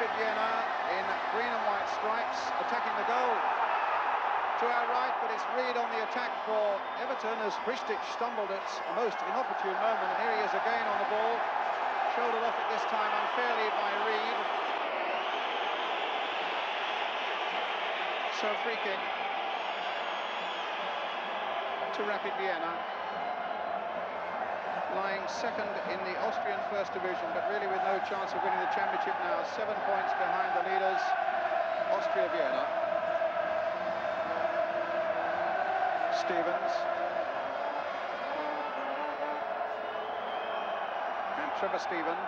Rapid Vienna in green and white stripes, attacking the goal. To our right, but it's Reed on the attack for Everton as Pristic stumbled at a most inopportune moment. And here he is again on the ball. Shouldered off at this time unfairly by Reed. So free kick to Rapid Vienna. Lying second in the Austrian First Division, but really with no chance of winning the championship now. 7 points behind the leaders, Austria Vienna. Stevens. And Trevor Stephen.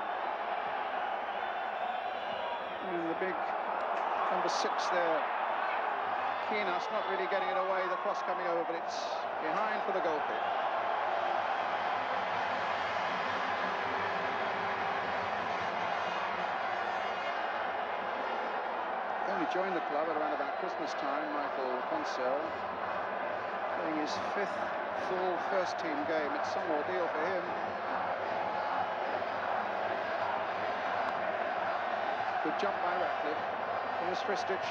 And the big number 6 there. Keenas not really getting it away, the cross coming over, but it's behind for the goal kick. He joined the club at around about Christmas time, Michael Poncel, playing his 5th full first-team game. It's some ordeal for him. Good jump by Ratcliffe. Here's Fristich.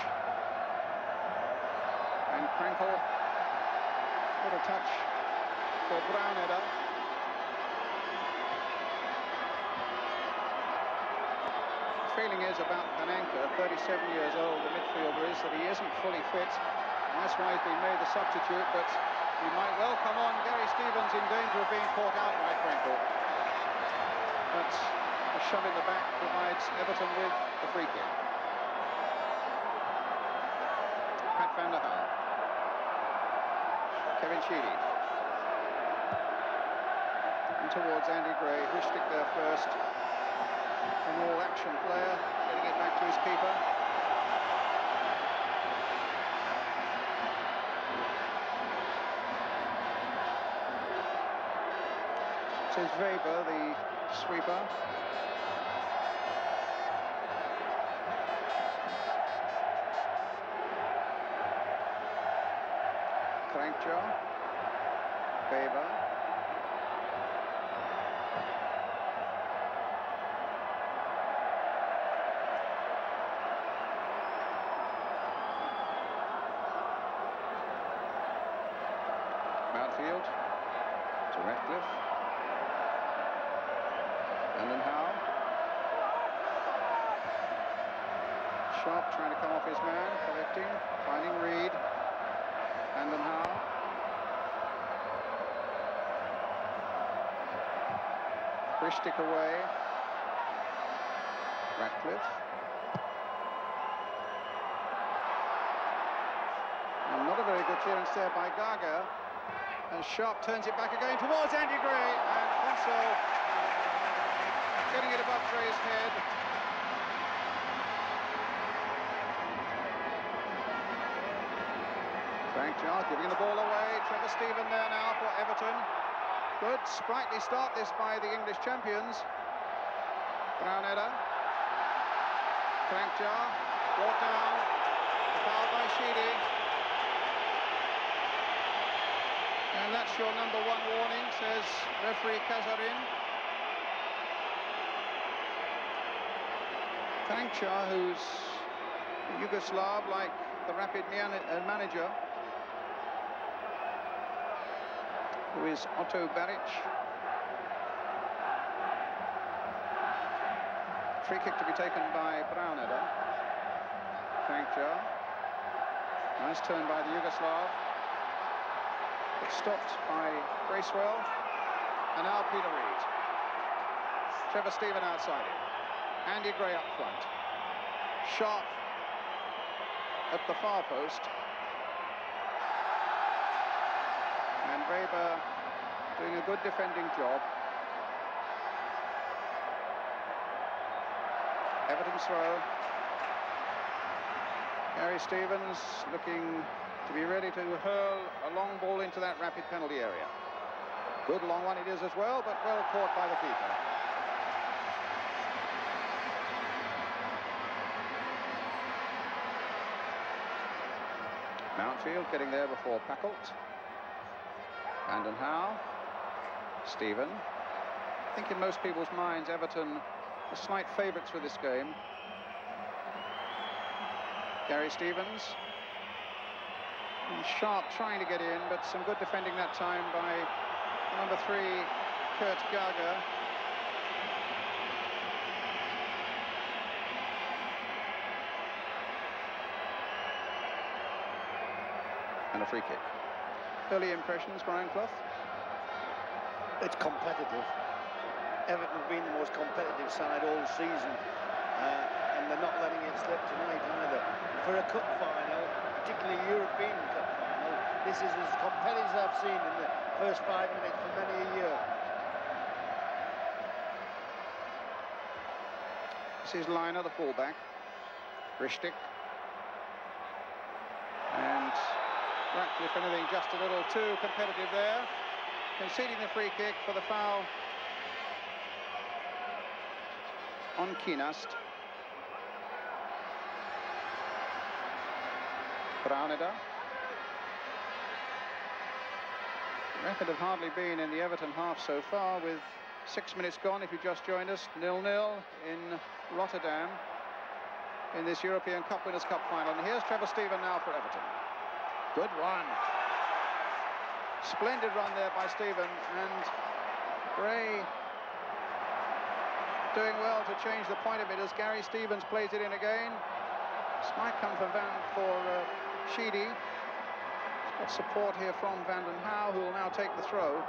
And Krenkel. What a touch for Browneder. Feeling is about Panenka, 37 years old, the midfielder is, that he isn't fully fit, and that's why he's been made the substitute, but he might well come on. Gary Stevens in danger of being caught out by Krenkel. But a shove in the back provides Everton with the free kick. Pat van der Haar. Kevin Sheedy. And towards Andy Gray, Hushtik there first. An all-action player, getting it back to his keeper. This is Weber, the sweeper. Krankjaw. Weber. Outfield to Ratcliffe. And then Howe. Sharp trying to come off his man, collecting, finding Reed. And then Howe. Pristic away. Ratcliffe. And not a very good clearance there by Gaga. And Sharp turns it back again towards Andy Gray, and Console getting it above Gray's head. Frank Jarl giving the ball away. Trevor Stephen there now for Everton. Good, sprightly start this by the English champions. Browneder. Frank Jarl brought down. Fouled by Sheedy. And that's your number 1 warning, says referee Kazarin. Tankcha, who's Yugoslav, like the Rapid manager, who is Otto Baric. Free kick to be taken by Browneder. Tankcha. Nice turn by the Yugoslav. But stopped by Bracewell, and now Peter Reed. Trevor Stephen outside him. Andy Gray up front. Sharp at the far post. And Weber doing a good defending job. Everton throw. Gary Stevens looking to be ready to hurl a long ball into that Rapid penalty area. Good long one it is as well, but well caught by the keeper. Mountfield getting there before Packelt. Brandon Howe. Stephen. I think in most people's minds, Everton are slight favourites for this game. Gary Stevens. And Sharp trying to get in, but some good defending that time by number 3, Kurt Gaga. And a free kick. Early impressions, Brian Clough? It's competitive. Everton have been the most competitive side all season, and they're not letting it slip tonight either. For a cup final, particularly European cup final, this is as competitive as I've seen in the first 5 minutes for many a year. This is Liner, the fullback. Rishtik. And Ratcliffe, if anything, just a little too competitive there. Conceding the free kick for the foul on Kinast. Brauneda. Rapid have hardly been in the Everton half so far, with 6 minutes gone if you just joined us. 0-0 in Rotterdam in this European Cup Winners' Cup final. And here's Trevor Steven now for Everton. Good one. Splendid run there by Steven, and Gray doing well to change the point of it as Gary Stevens plays it in again. This might come for Sheedy. He's got support here from Van den Hauwe, who will now take the throw.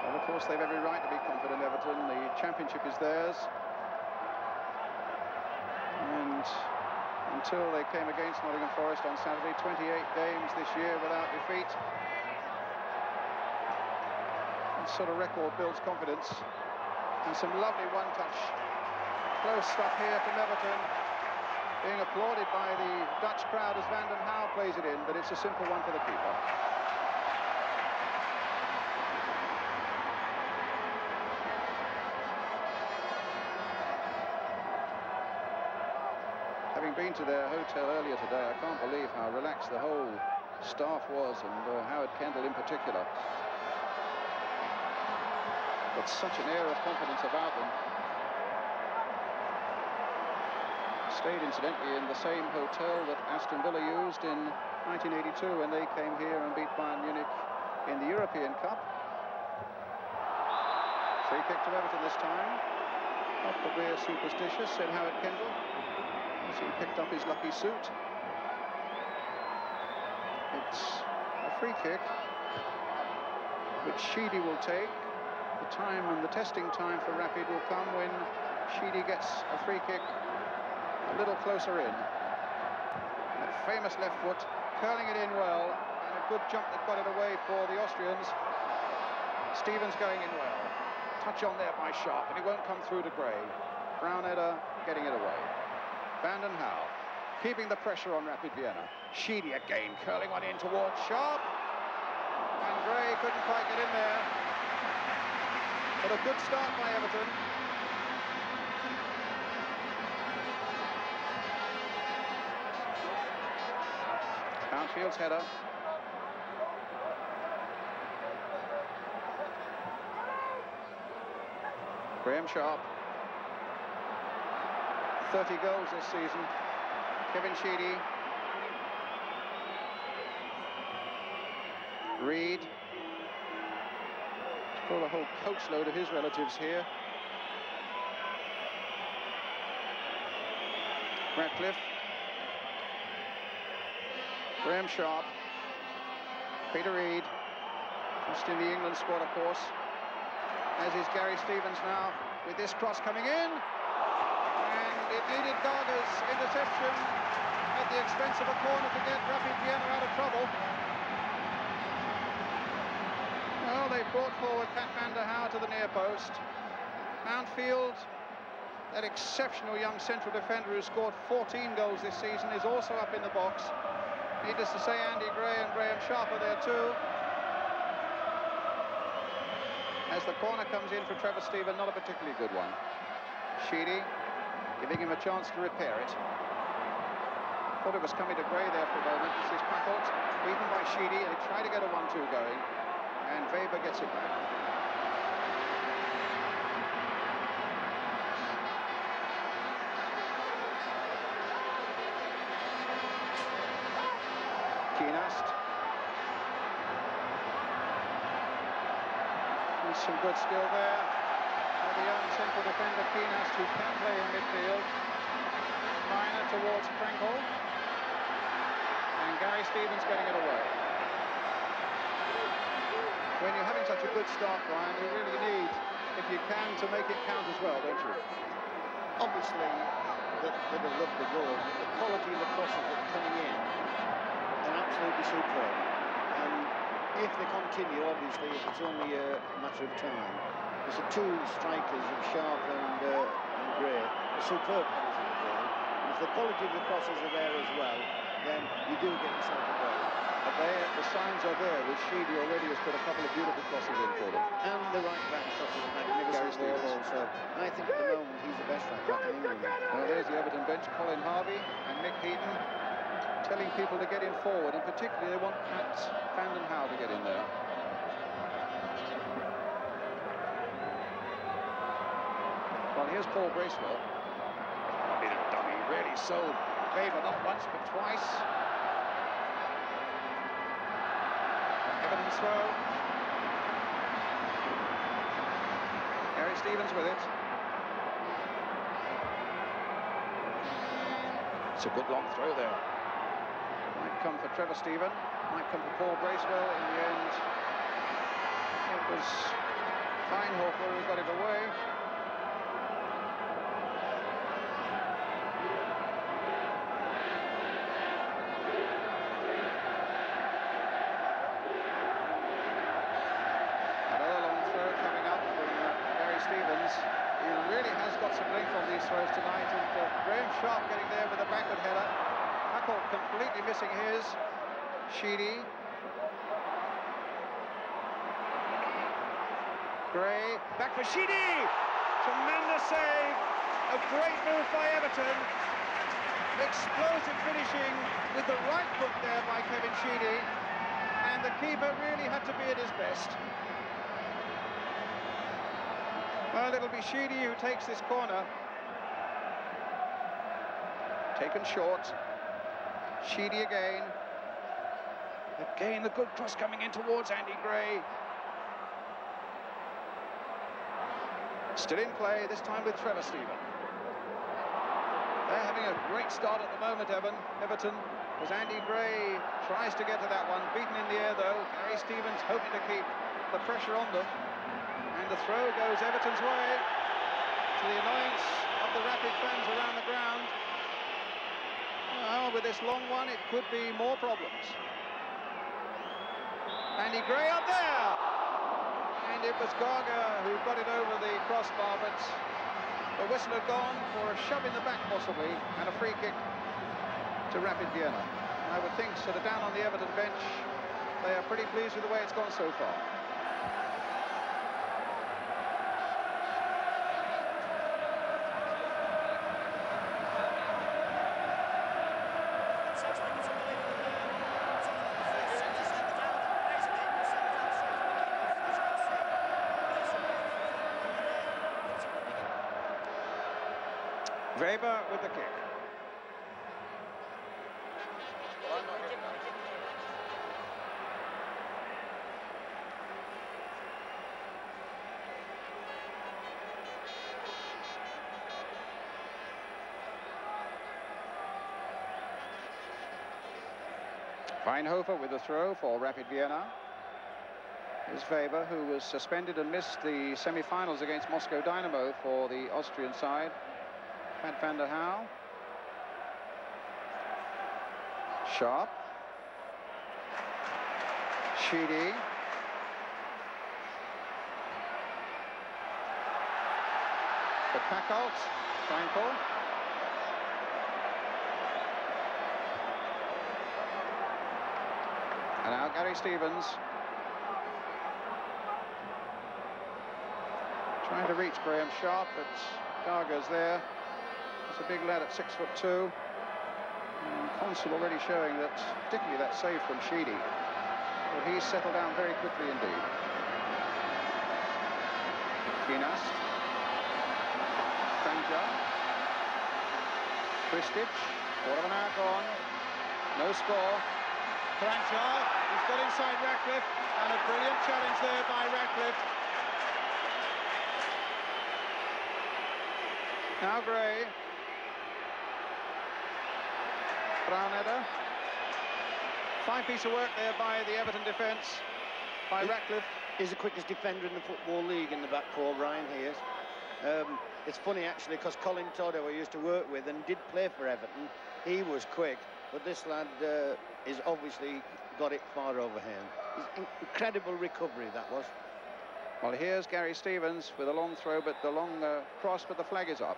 Well, of course, they've every right to be confident, Everton. The championship is theirs. And until they came against Nottingham Forest on Saturday, 28 games this year without defeat. That sort of record builds confidence. And some lovely one-touch close stuff here from Everton, being applauded by the Dutch crowd as Van den Hauwe plays it in, but it's a simple one for the keeper. Having been to their hotel earlier today, I can't believe how relaxed the whole staff was, and Howard Kendall in particular. But such an air of confidence about them. Stayed, incidentally, in the same hotel that Aston Villa used in 1982 when they came here and beat Bayern Munich in the European Cup. Free kick to Everton this time. Not that we're superstitious, said Howard Kendall, as he picked up his lucky suit. It's a free kick which Sheedy will take. The time and the testing time for Rapid will come when Sheedy gets a free kick a little closer in. That famous left foot, curling it in well, and a good jump that got it away for the Austrians. Stevens going in well. Touch on there by Sharp, and it won't come through to Gray. Brauneda getting it away. Van den Hauwe keeping the pressure on Rapid Vienna. Sheedy again, curling one in towards Sharp. And Gray couldn't quite get in there. But a good start by Everton. Mountfield's header. Graham Sharp. 30 goals this season. Kevin Sheedy. Reed. Brought a whole coachload of his relatives here. Ratcliffe. Graham Sharp. Peter Reed. Just in the England squad, of course. As is Gary Stevens now, with this cross coming in. And it needed Gaga's interception at the expense of a corner to get Rapid Vienna out of trouble. Well, they brought forward Pat van der Hauwe to the near post. Mountfield, that exceptional young central defender who scored 14 goals this season, is also up in the box. Needless to say, Andy Gray and Graham Sharp are there too. As the corner comes in for Trevor Steven, not a particularly good one. Sheedy giving him a chance to repair it. Thought it was coming to Gray there for a moment. This is Packholt, beaten by Sheedy. They try to get a 1-2 going. And Weber gets it back. Keenast. There's some good skill there. The young central defender Keenast, who can play in midfield. Minor towards Frankel. And Gary Stevens getting it away. When you're having such a good start, Brian, you really need, if you can, to make it count as well, don't you? Obviously, they'd have loved the goal. The quality of the crosses that are coming in are absolutely superb. And if they continue, obviously, it's only a matter of time. There's the two strikers of Sharp and Gray, a superb headers in the ball. And if the quality of the crosses are there as well, then you do get yourself a goal. But the signs are there, with Sheedy already has put a couple of beautiful crosses in for them. And the right back crosses a magnificent ball also. I think at the moment he's the best right back in England. Well, there's the Everton bench, Colin Harvey and Mick Heaton, telling people to get in forward, and particularly they want Pat Vanden Hauwe to get in there. Well, here's Paul Bracewell. A bit of dummy, really sold Weber, not once but twice. Everton throw. Gary Stevens with it. It's a good long throw there. Might come for Trevor Stephen, might come for Paul Bracewell. In the end, it was Feinhofer who got it away. He really has got some length on these throws tonight, and Graham Sharp getting there with a backward header. Huckle completely missing his. Sheedy. Gray, back for Sheedy! Tremendous save! A great move by Everton. Explosive finishing with the right foot there by Kevin Sheedy, and the keeper really had to be at his best. Well, it'll be Sheedy who takes this corner. Taken short. Sheedy again. Again, the good cross coming in towards Andy Gray. Still in play, this time with Trevor Stephen. They're having a great start at the moment, Everton, as Andy Gray tries to get to that one. Beaten in the air, though. Gary Stevens hoping to keep the pressure on them. And the throw goes Everton's way, to the annoyance of the Rapid fans around the ground. Well, with this long one, it could be more problems. Andy Gray up there! And it was Garga who got it over the crossbar, but the whistle had gone for a shove in the back, possibly, and a free kick to Rapid Vienna. I would think, sort of down on the Everton bench, they are pretty pleased with the way it's gone so far. Weber with the kick. Feinhofer with the throw for Rapid Vienna. Here's Weber, who was suspended and missed the semi-finals against Moscow Dynamo for the Austrian side. Pat Vanden Hauwe. Sharp. Sheedy. The Packholt. Frankel. And now Gary Stevens. Trying to reach Graham Sharp, but Garga's there. He's a big lad at 6'2". And Consul already showing that, particularly that save from Sheedy, but he's settled down very quickly indeed. Keenast. Franja. Kristich. Quarter of an hour gone. No score. Franchard, he's got inside Ratcliffe, and a brilliant challenge there by Ratcliffe. Now Gray. Brownedder. Fine piece of work there by the Everton defence, by Ratcliffe. He's the quickest defender in the Football League in the back four, Ryan, he is. It's funny, actually, because Colin Todd, who I used to work with and did play for Everton, he was quick, but this lad is obviously got it far over him. Incredible recovery, that was. Well, here's Gary Stevens with a long throw, but the long cross, but the flag is up.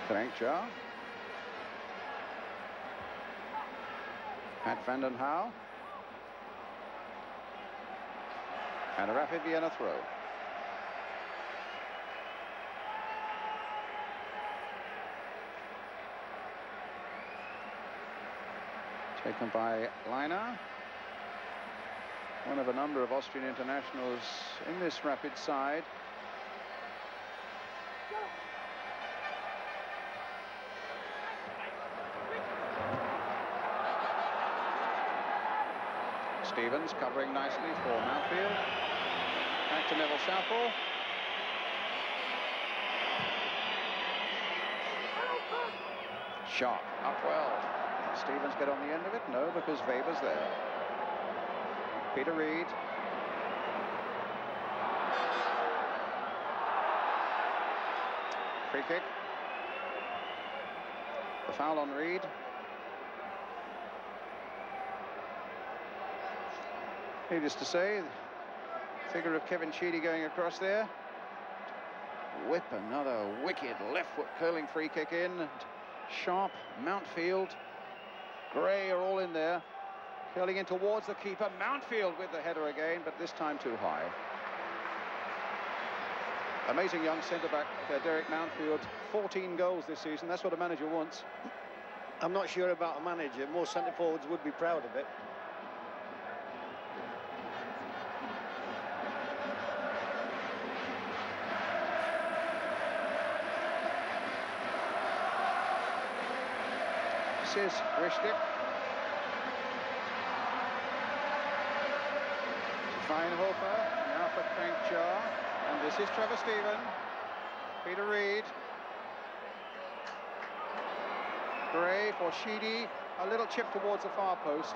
Frankjar. At Van Hal. And a rapid Vienna throw. Taken by Leiner. One of a number of Austrian internationals in this rapid side. Stevens covering nicely for Mountfield. Back to Neville Southall. Sharp, up well. Stevens get on the end of it? No, because Weber's there. Peter Reid. Free kick. The foul on Reid. Needless to say, the figure of Kevin Sheedy going across there. Whip, another wicked left foot curling free kick in. And Sharp, Mountfield, Gray are all in there. Curling in towards the keeper. Mountfield with the header again, but this time too high. Amazing young centre-back, Derek Mountfield. 14 goals this season. That's what a manager wants. I'm not sure about a manager. Most centre-forwards would be proud of it. This is Rishtik. Feinhofer, now for Frankjar, and this is Trevor Stephen. Peter Reid. Gray for Sheedy, a little chip towards the far post.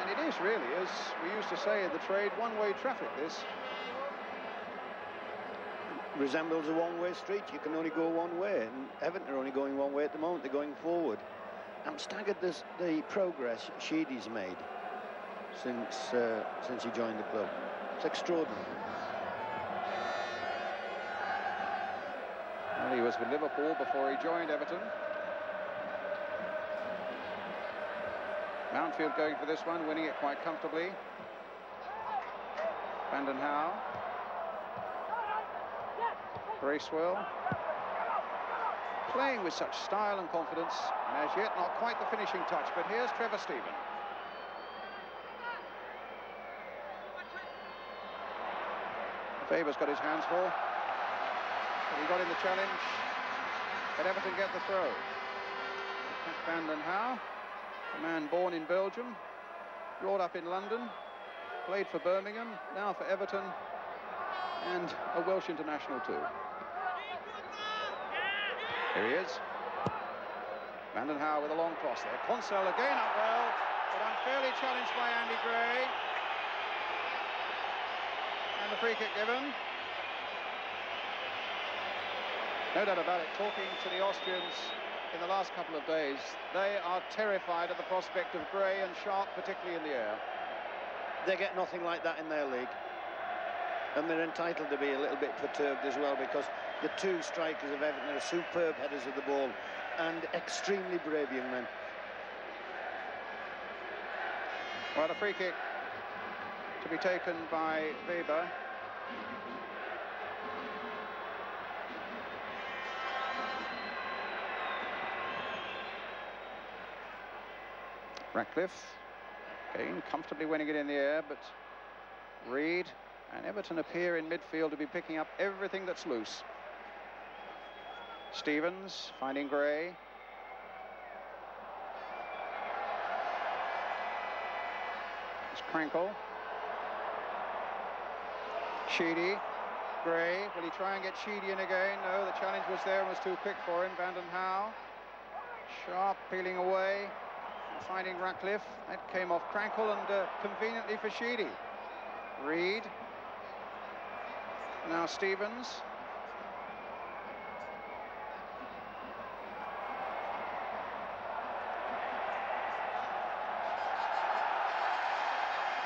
And it is really, as we used to say in the trade, one-way traffic, this. Resembles a one-way street. You can only go one way, and Everton are only going one way at the moment. They're going forward. I'm staggered the progress Sheedy's made since he joined the club. It's extraordinary. Well, he was with Liverpool before he joined Everton. Mountfield going for this one, winning it quite comfortably. Van den Hauwe. Bracewell. Playing with such style and confidence, and as yet not quite the finishing touch, but here's Trevor Stephen. Weber's got his hands full, but he got in the challenge, but Everton get the throw. Van den Hauwe, a man born in Belgium, brought up in London, played for Birmingham, now for Everton, and a Welsh international too. Here he is. Van den Hauwe with a long cross there. Consell again up well, but unfairly challenged by Andy Gray. And the free kick given. No doubt about it, talking to the Austrians in the last couple of days, they are terrified at the prospect of Gray and Sharp, particularly in the air. They get nothing like that in their league. And they're entitled to be a little bit perturbed as well, because the two strikers of Everton are superb headers of the ball and extremely brave young men. Well, a free kick to be taken by Weber. Ratcliffe, again, comfortably winning it in the air, but Reid And Everton appear in midfield to be picking up everything that's loose. Stevens finding Gray. It's Krankel. Sheedy. Gray. Will he try and get Sheedy in again? No, the challenge was there and was too quick for him. Van den Hauwe. Sharp peeling away. And finding Ratcliffe. That came off Krankel and conveniently for Sheedy. Reed. Now Stevens.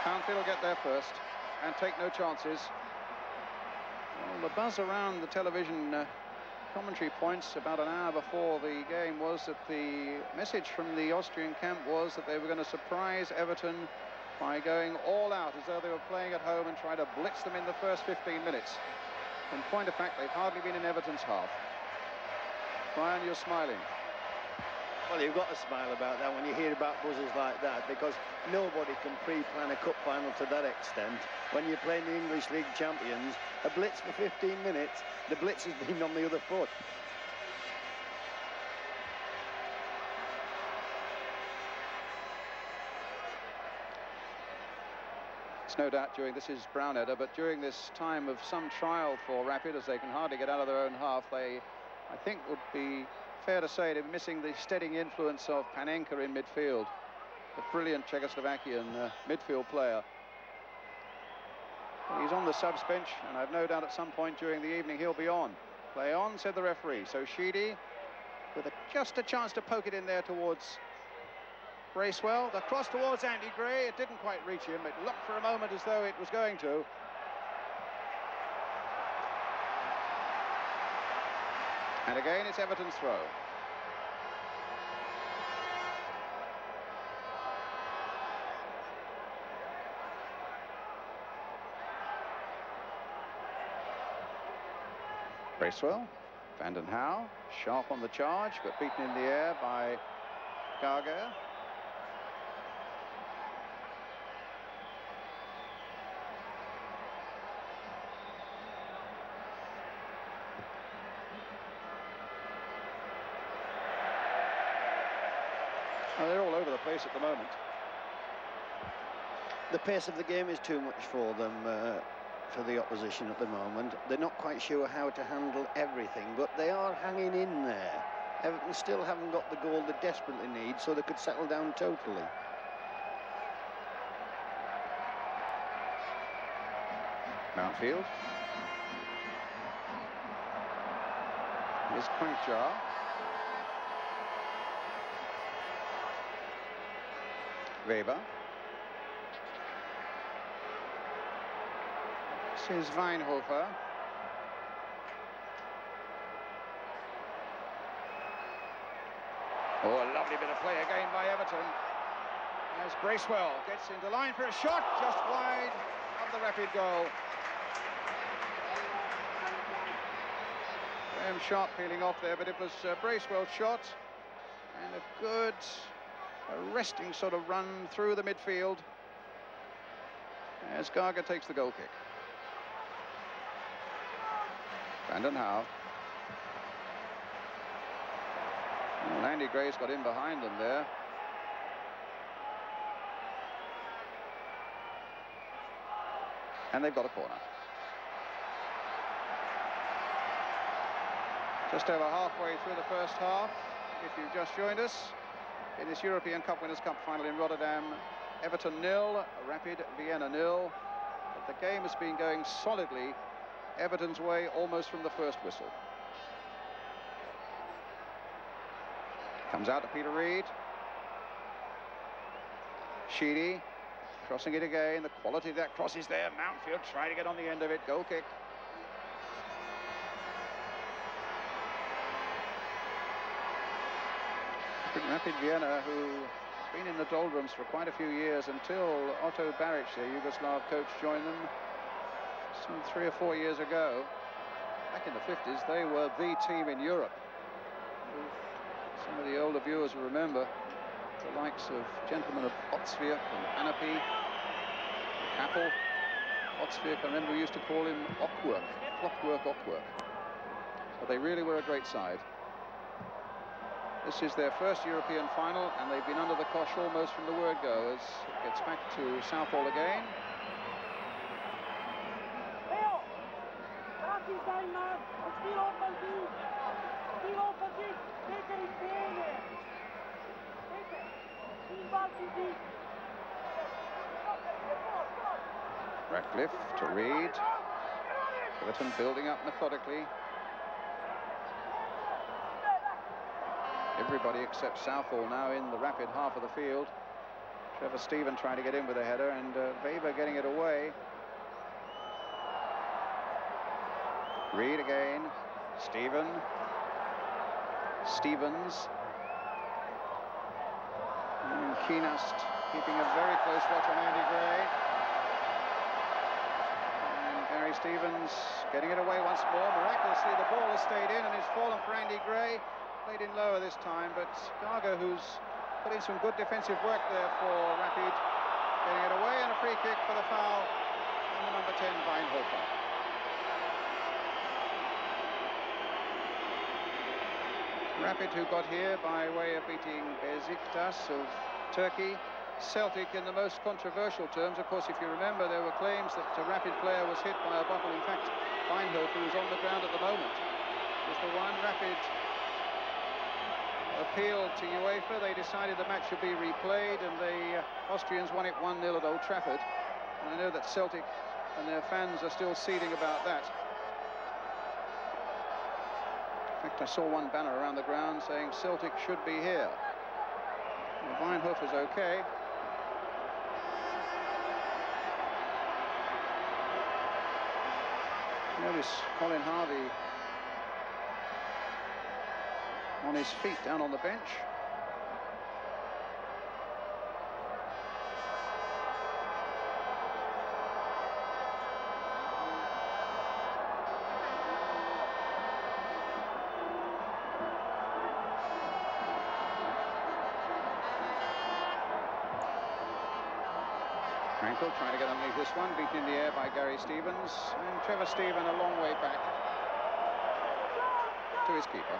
Townfield will get there first and take no chances. Well, the buzz around the television commentary points about an hour before the game was that the message from the Austrian camp was that they were going to surprise Everton by going all out as though they were playing at home and try to blitz them in the first 15 minutes. In point of fact, they've hardly been in Everton's half. Brian, you're smiling. Well, you've got to smile about that when you hear about buzzes like that, because nobody can pre-plan a cup final to that extent. When you're playing the English League champions, a blitz for 15 minutes, the blitz has been on the other foot. It's no doubt this is brown header, but during this time of some trial for Rapid, as they can hardly get out of their own half, they, I think, would be fair to say they're missing the steadying influence of Panenka in midfield, the brilliant Czechoslovakian midfield player. He's on the subs bench, and I've no doubt at some point during the evening he'll be on. Play on, said the referee. So Sheedy with just a chance to poke it in there towards Bracewell. The cross towards Andy Gray. It didn't quite reach him. It looked for a moment as though it was going to. And again, it's Everton's throw. Bracewell, Van den Hauwe, sharp on the charge, but beaten in the air by Gaga. Oh, they're all over the place at the moment. The pace of the game is too much for them, for the opposition at the moment. They're not quite sure how to handle everything, but they are hanging in there. Everton still haven't got the goal they desperately need, so they could settle down totally. Mountfield. Here's Quankjar. Weber. This is Weinhofer. Oh, a lovely bit of play again by Everton. As Bracewell gets into line for a shot, just wide of the Rapid goal. Graham Sharp peeling off there, but it was Bracewell's shot. And a good arresting sort of run through the midfield as Gaga takes the goal kick. Van den Hauwe. Well, Andy Gray's got in behind them there. And they've got a corner. Just over halfway through the first half, if you've just joined us, in this European Cup Winners' Cup final in Rotterdam, Everton 0, Rapid Vienna 0. But the game has been going solidly Everton's way almost from the first whistle. Comes out to Peter Reid. Sheedy crossing it again. The quality of that cross is there. Mountfield trying to get on the end of it. Goal kick. Rapid Vienna, who's been in the doldrums for quite a few years until Otto Baric, the Yugoslav coach, joined them some 3 or 4 years ago. Back in the 50s, they were the team in Europe. Some of the older viewers will remember the likes of gentlemen of Otsvia and Anapi, Apple, Otsvik, I remember we used to call him Ockwork, Clockwork Ockwork. But they really were a great side. This is their first European final, and they've been under the cosh almost from the word go, as it gets back to Southall again. Ratcliffe to Reed. Everton building up methodically. Everybody except Southall now in the Rapid half of the field. Trevor Stephen trying to get in with a header, and Weber getting it away. Reed again. Stevens. And Keenast keeping a very close watch on Andy Gray. And Gary Stevens getting it away once more. Miraculously, the ball has stayed in and it's fallen for Andy Gray. Played in lower this time, but Garga, who's put in some good defensive work there for Rapid, getting it away, and a free kick for the foul on the number 10, Weinhofer. Rapid, who got here by way of beating Besiktas of Turkey. Celtic in the most controversial terms. Of course, if you remember, there were claims that a Rapid player was hit by a bottle. In fact, Weinhofer, who's on the ground at the moment, was the one. Rapid appealed to UEFA. They decided the match should be replayed, and the Austrians won it 1-0 at Old Trafford. And I know that Celtic and their fans are still seething about that. In fact, I saw one banner around the ground saying Celtic should be here. Well, Weinhofer's okay. Notice Colin Harvey on his feet down on the bench. Frankel trying to get underneath this one, beaten in the air by Gary Stevens, and Trevor Stephen a long way back to his keeper.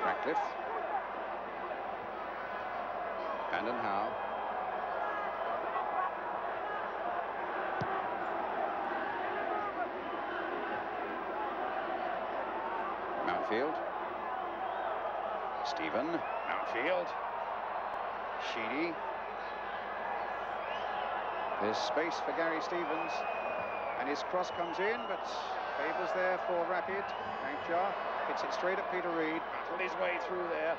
Ratcliffe. Brandon Howe. Mountfield. Stephen. Mountfield. Sheedy. There's space for Gary Stevens, and his cross comes in, but Faber's there for Rapid. Frankjar hits it straight at Peter Reed. Battled his way through there.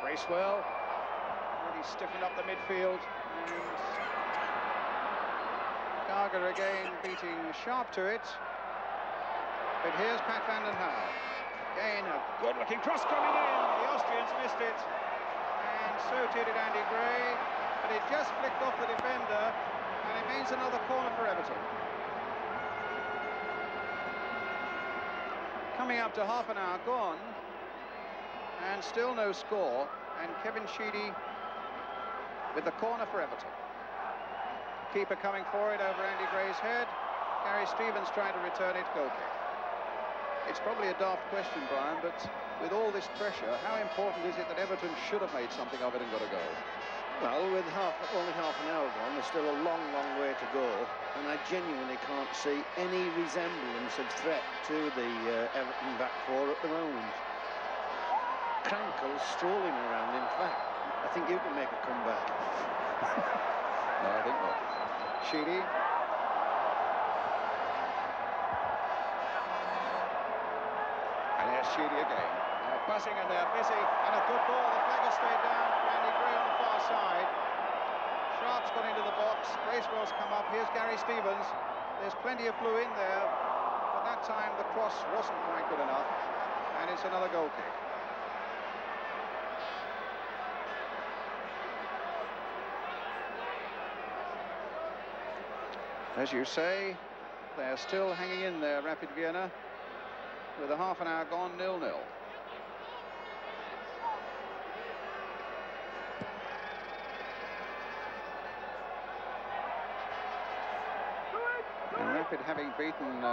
Bracewell really stiffened up the midfield, and Garga again beating sharp to it. But here's Pat van den Hauwe. Again, a good-looking cross coming in. The Austrians missed it, and so too did Andy Gray. But it just flicked off the defender, and it means another corner for Everton. Coming up to half an hour gone, and still no score, and Kevin Sheedy with the corner for Everton. Keeper coming for it over Andy Gray's head. Gary Stevens trying to return it, goal kick. It's probably a daft question, Brian, but with all this pressure, how important is it that Everton should have made something of it and got a goal? Well, with only half an hour gone, there's still a long, long way to go, and I genuinely can't see any resemblance of threat to the Everton back four at the moment. Krankel's strolling around, in fact. I think you can make a comeback. No, I think not. Sheedy. And there's Sheedy again. They're buzzing and they're busy, and a good ball. The flag has stayed down for Andy Gray on the far side. Sharp's got into the box. Bracewell's come up. Here's Gary Stevens. There's plenty of blue in there, but that time the cross wasn't quite good enough, and it's another goal kick. As you say, they're still hanging in there, Rapid Vienna, with a half an hour gone, 0-0. Rapid, having beaten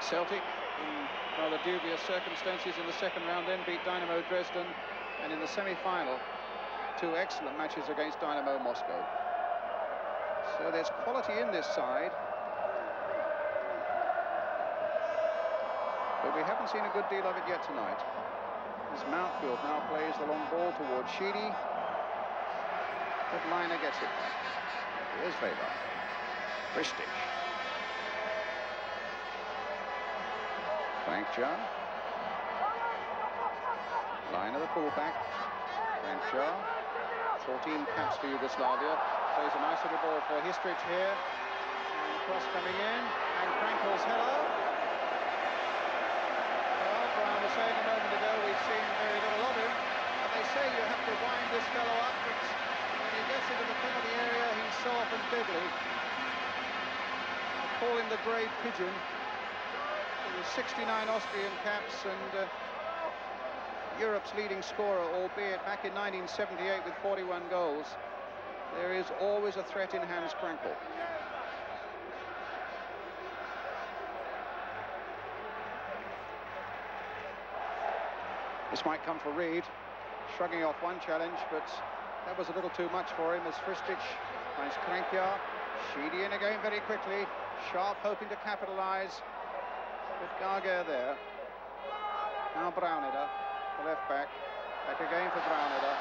Celtic in rather dubious circumstances in the second round, then beat Dynamo Dresden, and in the semi-final, 2 excellent matches against Dynamo Moscow. So there's quality in this side, but we haven't seen a good deal of it yet tonight. As Mountfield now plays the long ball towards Sheedy, but Liner gets it back. Here's Weber. Christic. Frankjar. Liner, the fullback. Frankjar. 14 caps for Yugoslavia. Plays a nice little ball for Histrich here. And cross coming in. And Krankel's header. Well, Brian was saying a moment ago, we've seen very little of him. And they say you have to wind this fellow up, but when he gets into the penalty area, he's soft and deadly. I call him the grey pigeon. He was 69 Austrian caps and Europe's leading scorer, albeit back in 1978 with 41 goals. There is always a threat in Hans Krankel. This might come for Reed, shrugging off one challenge, but that was a little too much for him as Fristich finds Krankjar. Sheedy in again very quickly. Sharp hoping to capitalise with Garger there. Now Brauneder, the left back. Back again for Brauneder.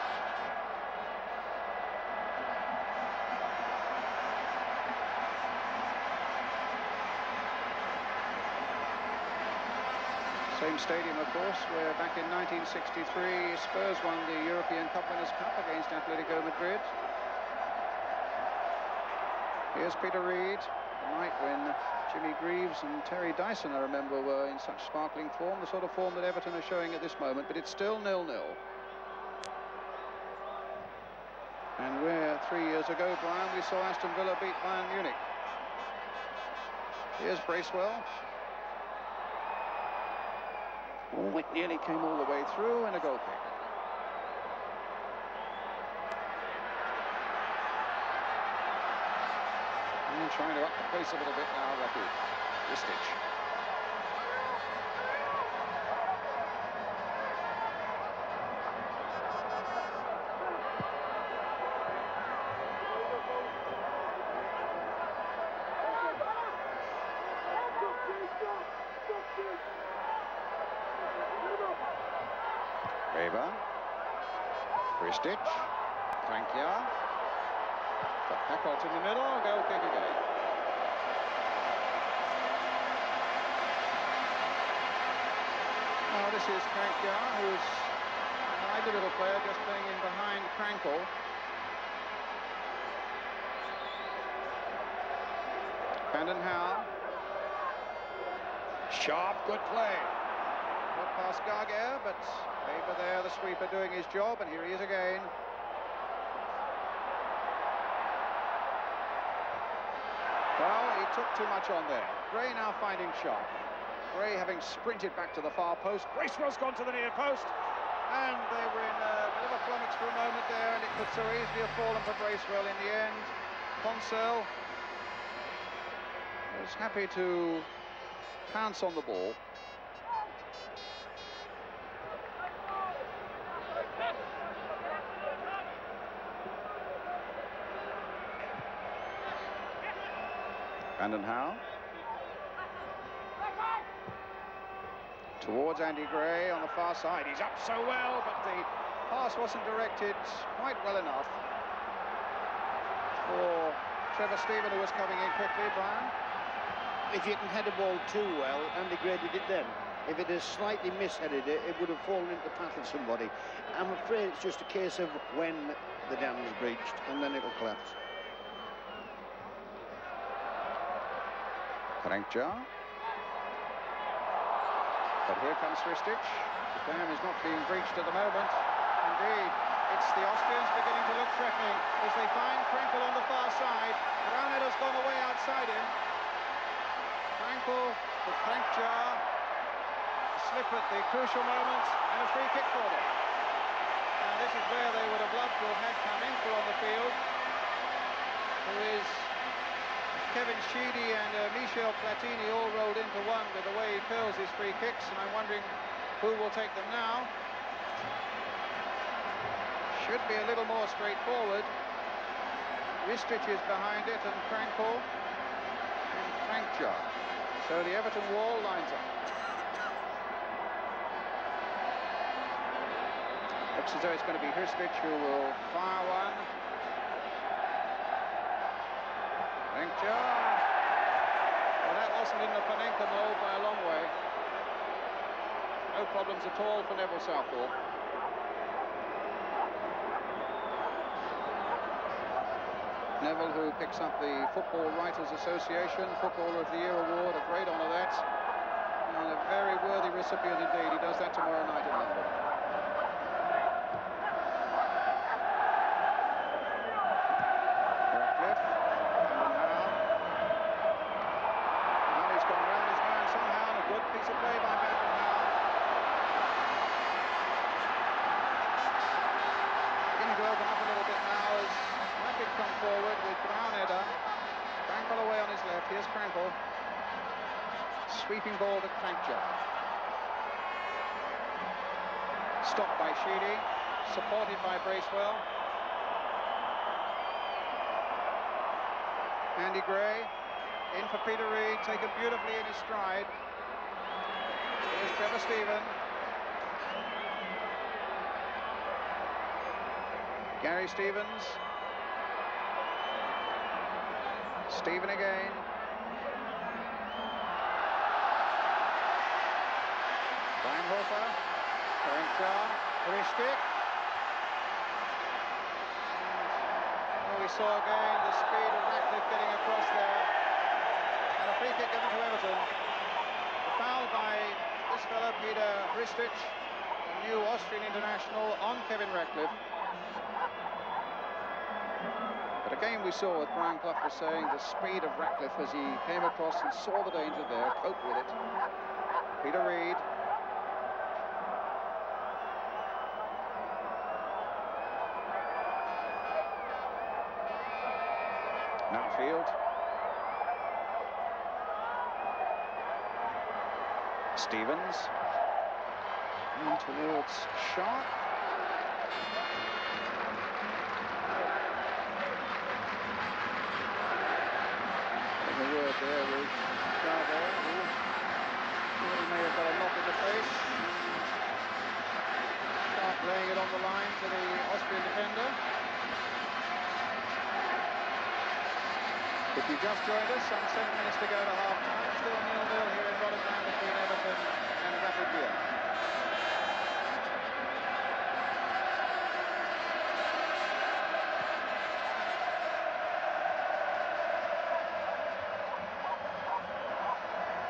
Same stadium, of course, where back in 1963 Spurs won the European Cup Winners' Cup against Atletico Madrid. Here's Peter Reid, the night when Jimmy Greaves and Terry Dyson, I remember, were in such sparkling form, the sort of form that Everton are showing at this moment, but it's still 0-0. And where 3 years ago, Brian, we saw Aston Villa beat Bayern Munich. Here's Bracewell. Oh, it nearly came all the way through, and a goal kick. And trying to up the pace a little bit now, Rapid. Ristich. Weber. Ristich. Krankjar. Got Hackholt in the middle, goal kick again. Now this is Krankjar, who's an idle little player, just playing in behind Krankel. Vanden Hauwe. Sharp, good play. Got past Garger, but Weber there, the sweeper, doing his job, and here he is again. Well, he took too much on there. Gray now finding Sharp. Gray having sprinted back to the far post. Bracewell's gone to the near post. And they were in a bit of a flummox for a moment there, and it could so easily have fallen for Bracewell in the end. Ponsel was happy to pounce on the ball. Vanden Hauwe. Towards Andy Gray on the far side. He's up so well, but the pass wasn't directed quite well enough for Trevor Stephen, who was coming in quickly. Brian? If you can head a ball too well, Andy Gray did it then. If it has slightly misheaded it, it would have fallen into the path of somebody. I'm afraid it's just a case of when the dam is breached, and then it'll collapse. Krankjar. But here comes Ristich. The dam is not being breached at the moment. Indeed, it's the Austrians beginning to look threatening as they find Krankel on the far side. Brauneder's gone away outside him. Krankel to Krankjar. A slip at the crucial moment, and a free kick for them. Now this is where they would have loved to have had Kaminka on the field, who is Kevin Sheedy and Michel Platini all rolled into one with the way he curls his free kicks, and I'm wondering who will take them now. Should be a little more straightforward. Ristich is behind it, and Frankel and Frankjar. So the Everton wall lines up. Looks as though it's going to be Ristich who will fire one. Frankjar. Well, that wasn't in the Panenka mold by a long way. No problems at all for Neville Southall. Neville, who picks up the Football Writers Association Footballer of the Year award, a great honour that, and a very worthy recipient indeed. He does that tomorrow night in London. Ratcliffe, now he's gone round his man somehow, and a good piece of play by Van now. Beginning to open up a little bit now as Rapid come forward with Brown header. Frankel away on his left. Here's Frankel. Sweeping ball to Frankjar. Stopped by Sheedy. Supported by Bracewell. Andy Gray. In for Peter Reid. Taken beautifully in his stride. Here's Trevor Stephen. Gary Stevens. Stephen again. Weinhofer. Frankjar. Ristich. Well, we saw again the speed of Ratcliffe getting across there. And a free kick given to Everton. The foul by this fellow, Peter Ristich, the new Austrian international, on Kevin Ratcliffe. But again, we saw, as Brian Clough was saying, the speed of Ratcliffe as he came across and saw the danger there, coped with it. Peter Reid. Mountfield. Stevens. And towards Sharp. A word there with Garber, who may have got a knock in the face. Sharp laying it on the line to the Austrian defender. If you just joined us, some 7 minutes to go to half-time, still 0-0 here in Rotterdam between Everton and Rapid Vienna.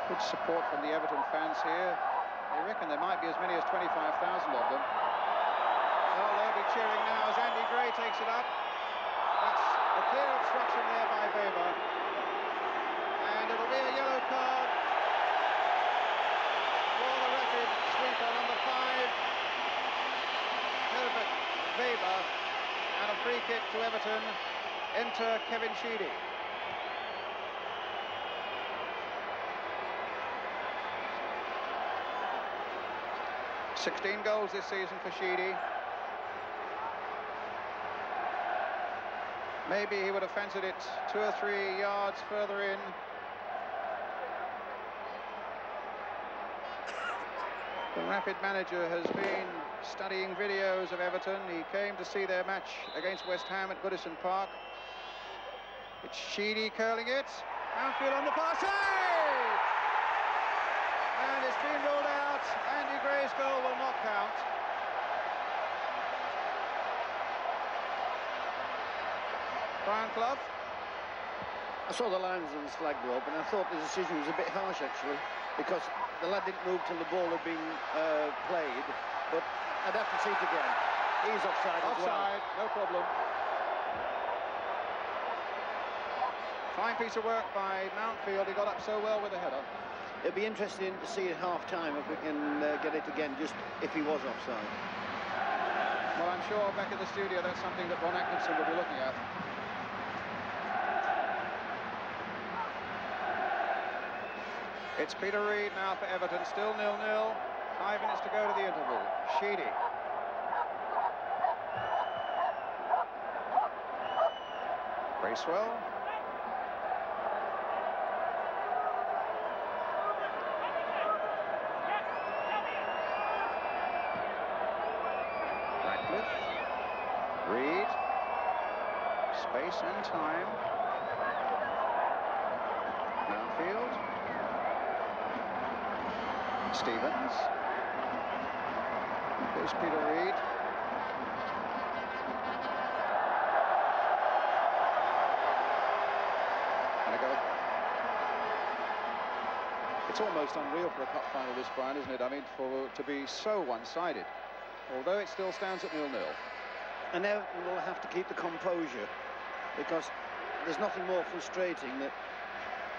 Good support from the Everton fans here. They reckon there might be as many as 25,000 of them. Well, they'll be cheering now as Andy Gray takes it up. That's a clear obstruction there by Weber. And it'll be a yellow card for the Rapid sweeper, number 5, Herbert Weber. And a free kick to Everton. Enter Kevin Sheedy. "16 goals this season for Sheedy. Maybe he would have fancied it 2 or 3 yards further in. The Rapid manager has been studying videos of Everton. He came to see their match against West Ham at Goodison Park. It's Sheedy curling it. Mountfield on the far side! And it's been ruled out. Andy Gray's goal will not count. Brian Clough. I saw the linesman's flag go up, and I thought the decision was a bit harsh, actually, because the lad didn't move till the ball had been played. But I'd have to see it again. He's offside as well. Offside, no problem. Fine piece of work by Mountfield. He got up so well with the header. It'll be interesting to see at half-time if we can get it again, just if he was offside. Well, I'm sure back in the studio that's something that Ron Atkinson will be looking at. It's Peter Reid now for Everton, still 0-0. 5 minutes to go to the interval. Sheedy. Bracewell. Ratcliffe. Reid. Space and time. Mountfield. Stevens. Here's Peter Reid. And a go. It's almost unreal for a cup final this, Brian, isn't it? I mean, to be so one-sided. Although it still stands at 0-0. And Everton will have to keep the composure, because there's nothing more frustrating than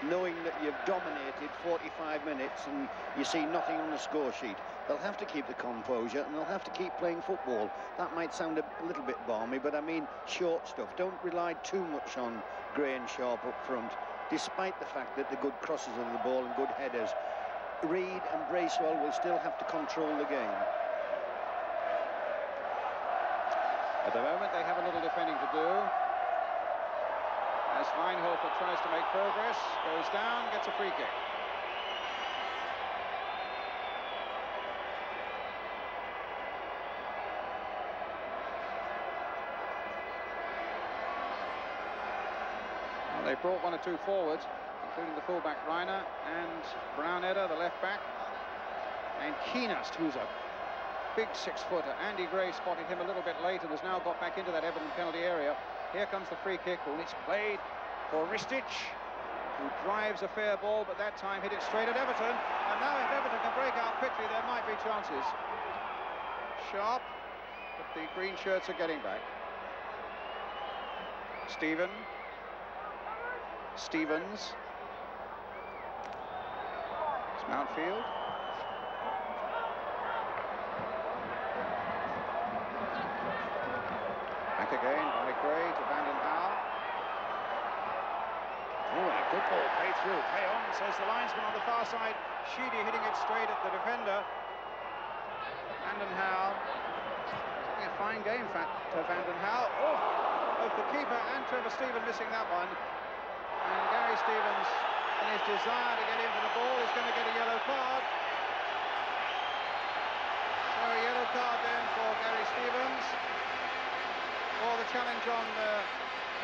knowing that you've dominated 45 minutes and you see nothing on the score sheet. They'll have to keep the composure and they'll have to keep playing football. That might sound a little bit balmy, but I mean short stuff. Don't rely too much on Gray and Sharp up front, despite the fact that they're good crosses of the ball and good headers. Reid and Bracewell will still have to control the game. At the moment, they have a little defending to do. As Weinhofer tries to make progress, goes down, gets a free kick. Well, they brought 1 or 2 forwards, including the fullback Reiner and Brown-Edder, the left back, and Keenast, who's a big 6-footer. Andy Gray spotted him a little bit late and has now got back into that Everton penalty area. Here comes the free kick, and it's played for Ristic, who drives a fair ball, but that time hit it straight at Everton. And now if Everton can break out quickly, there might be chances. Sharp, but the green shirts are getting back. Stevens. It's Mountfield. Back again by Gray to Vanden Hauwe. Oh, and a good ball, play through, play on, says the linesman on the far side. Sheedy hitting it straight at the defender. Vanden Hauwe. A fine game for Vanden Hauwe. Oh, both the keeper and Trevor Stephen missing that one. And Gary Stevens, in his desire to get in for the ball, is going to get a yellow card. So a yellow card then for Gary Stevens. For the challenge on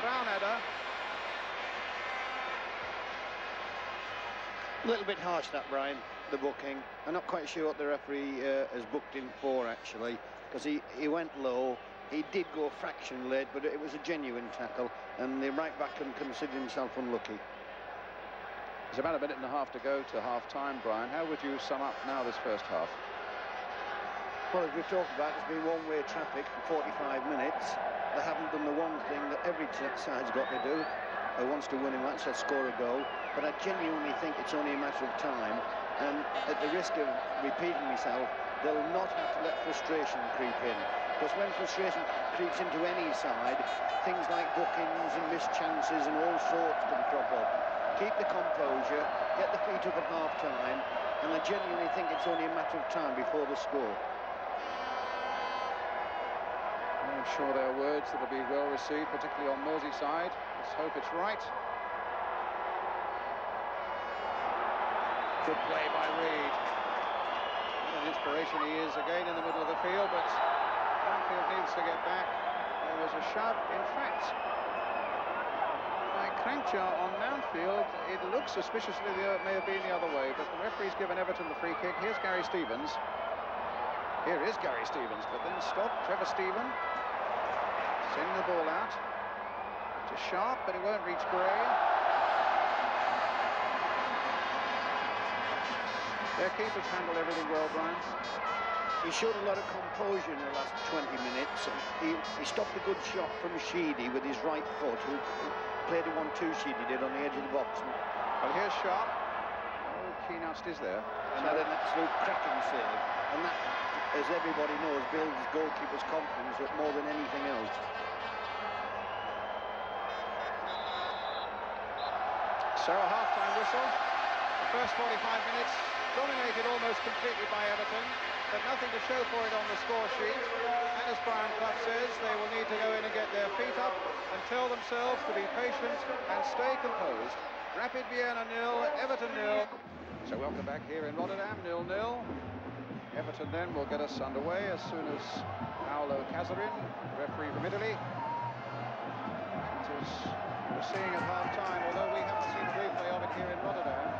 Brown-Edder. A little bit harsh that, Brian, the booking. I'm not quite sure what the referee has booked him for, actually, because he went low. He did go a fraction late, but it was a genuine tackle, and the right back can consider himself unlucky. There's about a minute and a half to go to half-time, Brian. How would you sum up now this first half? Well, as we've talked about, it's been one-way traffic for 45 minutes. They haven't done the one thing that every side's got to do. Wants to win a match, that's score a goal. But I genuinely think it's only a matter of time. And at the risk of repeating myself, they'll not have to let frustration creep in. Because when frustration creeps into any side, things like bookings and missed chances and all sorts can crop up. Keep the composure, get the feet up at half-time, and I genuinely think it's only a matter of time before the score. I'm sure there are words that will be well received, particularly on Merseyside. Let's hope it's right. Good play by Reid. What an inspiration he is again in the middle of the field, but Mountfield needs to get back. There was a shove, in fact, by Crankjar on Mountfield. It looks suspiciously it may have been the other way, but the referee's given Everton the free kick. Here's Gary Stevens. Here is Gary Stevens, but then stopped. Trevor Stephen sending the ball out to Sharp, but it won't reach Gray. Their keepers handle everything well, Brian. He showed a lot of composure in the last 20 minutes. He stopped a good shot from Sheedy with his right foot, who played a 1-2 Sheedy did on the edge of the box. Well, here's Sharp. Oh, Keenast is there. And had an absolute cracking save. And that, as everybody knows, builds goalkeepers' confidence up more than anything else. So a half-time whistle. First 45 minutes dominated almost completely by Everton, but nothing to show for it on the score sheet. And as Brian Clough says, they will need to go in and get their feet up and tell themselves to be patient and stay composed. Rapid Vienna 0, Everton 0. So welcome back here in Rotterdam, 0-0. Everton then will get us underway as soon as Paolo Casarin, referee from Italy. And as we're seeing at half-time, although we haven't seen a replay of it here in Rotterdam,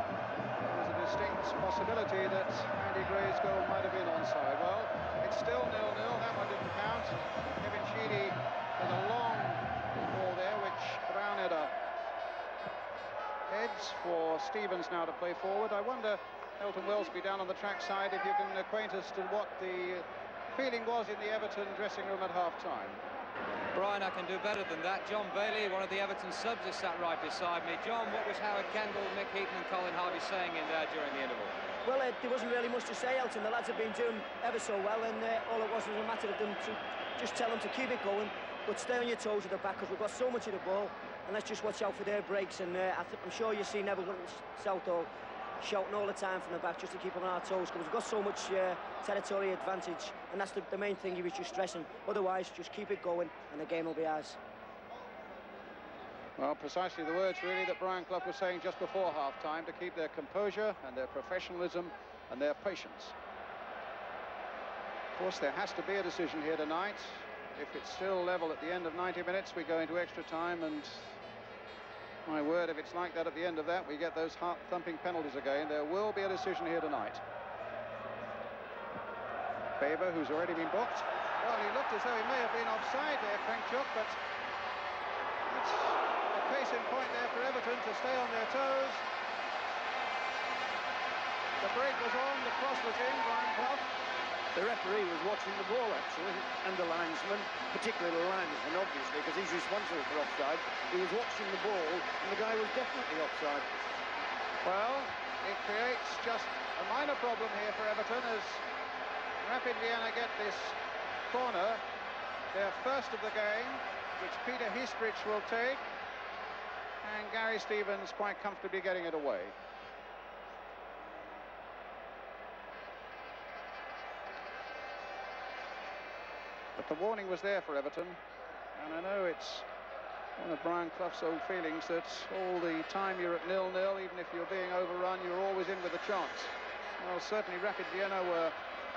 there was a distinct possibility that Andy Gray's goal might have been onside. Well, it's still 0-0, that one didn't count. Kevin Sheedy with a long ball there, which Browneder heads for Stevens now to play forward. I wonder, Elton Wellesby down on the track side, if you can acquaint us to what the feeling was in the Everton dressing room at half-time. Brian, I can do better than that. John Bailey, one of the Everton subs, is sat right beside me. John, what was Howard Kendall, Mick Heaton and Colin Harvey saying in there during the interval? Well, there wasn't really much to say, Elton. The lads have been doing ever so well, and all it was a matter of them to just tell them to keep it going, but stay on your toes at the back, because we've got so much of the ball, and let's just watch out for their breaks. And I'm sure you see Neville Southall shouting all the time from the back just to keep them on our toes, because we've got so much territorial advantage, and that's the main thing he was just stressing. Otherwise, just keep it going and the game will be ours. Well, precisely the words really that Brian Clough was saying just before half-time, to keep their composure and their professionalism and their patience. Of course, there has to be a decision here tonight. If it's still level at the end of 90 minutes, we go into extra time, and my word, if it's like that at the end of that, we get those heart-thumping penalties again. There will be a decision here tonight. Faber, who's already been booked. Well, he looked as though he may have been offside there, Frankchuk, but that's a case in point there for Everton to stay on their toes. The break was on, the cross was in, Brian Clough. The referee was watching the ball, actually, and the linesman, particularly the linesman, obviously, because he's responsible for offside. He was watching the ball, and the guy was definitely offside. Well, it creates just a minor problem here for Everton as Rapid Vienna get this corner, their first of the game, which Peter Hiestrich will take, and Gary Stevens quite comfortably getting it away. But the warning was there for Everton, and I know it's one of Brian Clough's old feelings that all the time you're at 0-0, even if you're being overrun, you're always in with a chance. Well, certainly Rapid Vienna were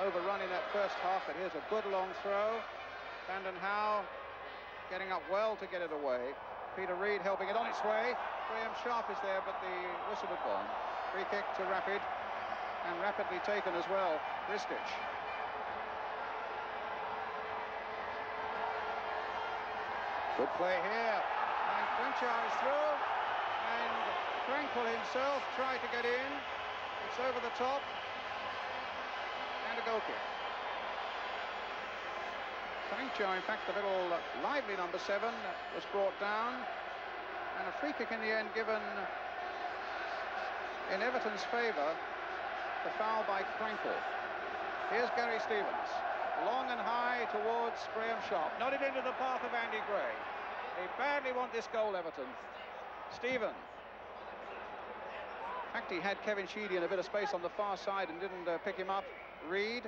overrun in that first half, but here's a good long throw. Brandon Howe getting up well to get it away. Peter Reid helping it on its way. Graham Sharp is there, but the whistle had gone. Free kick to Rapid, and rapidly taken as well. Ristich. Good play here, and Crenshaw is through, and Frankel himself tried to get in. It's over the top, and a goal kick. Crenshaw, in fact, the little lively number 7, was brought down, and a free kick in the end given in Everton's favour, the foul by Frankel. Here's Gary Stevens. Long and high towards Graham Sharp. Nodded into the path of Andy Gray. They badly want this goal, Everton. Stephen. In fact, he had Kevin Sheedy in a bit of space on the far side and didn't pick him up. Reid.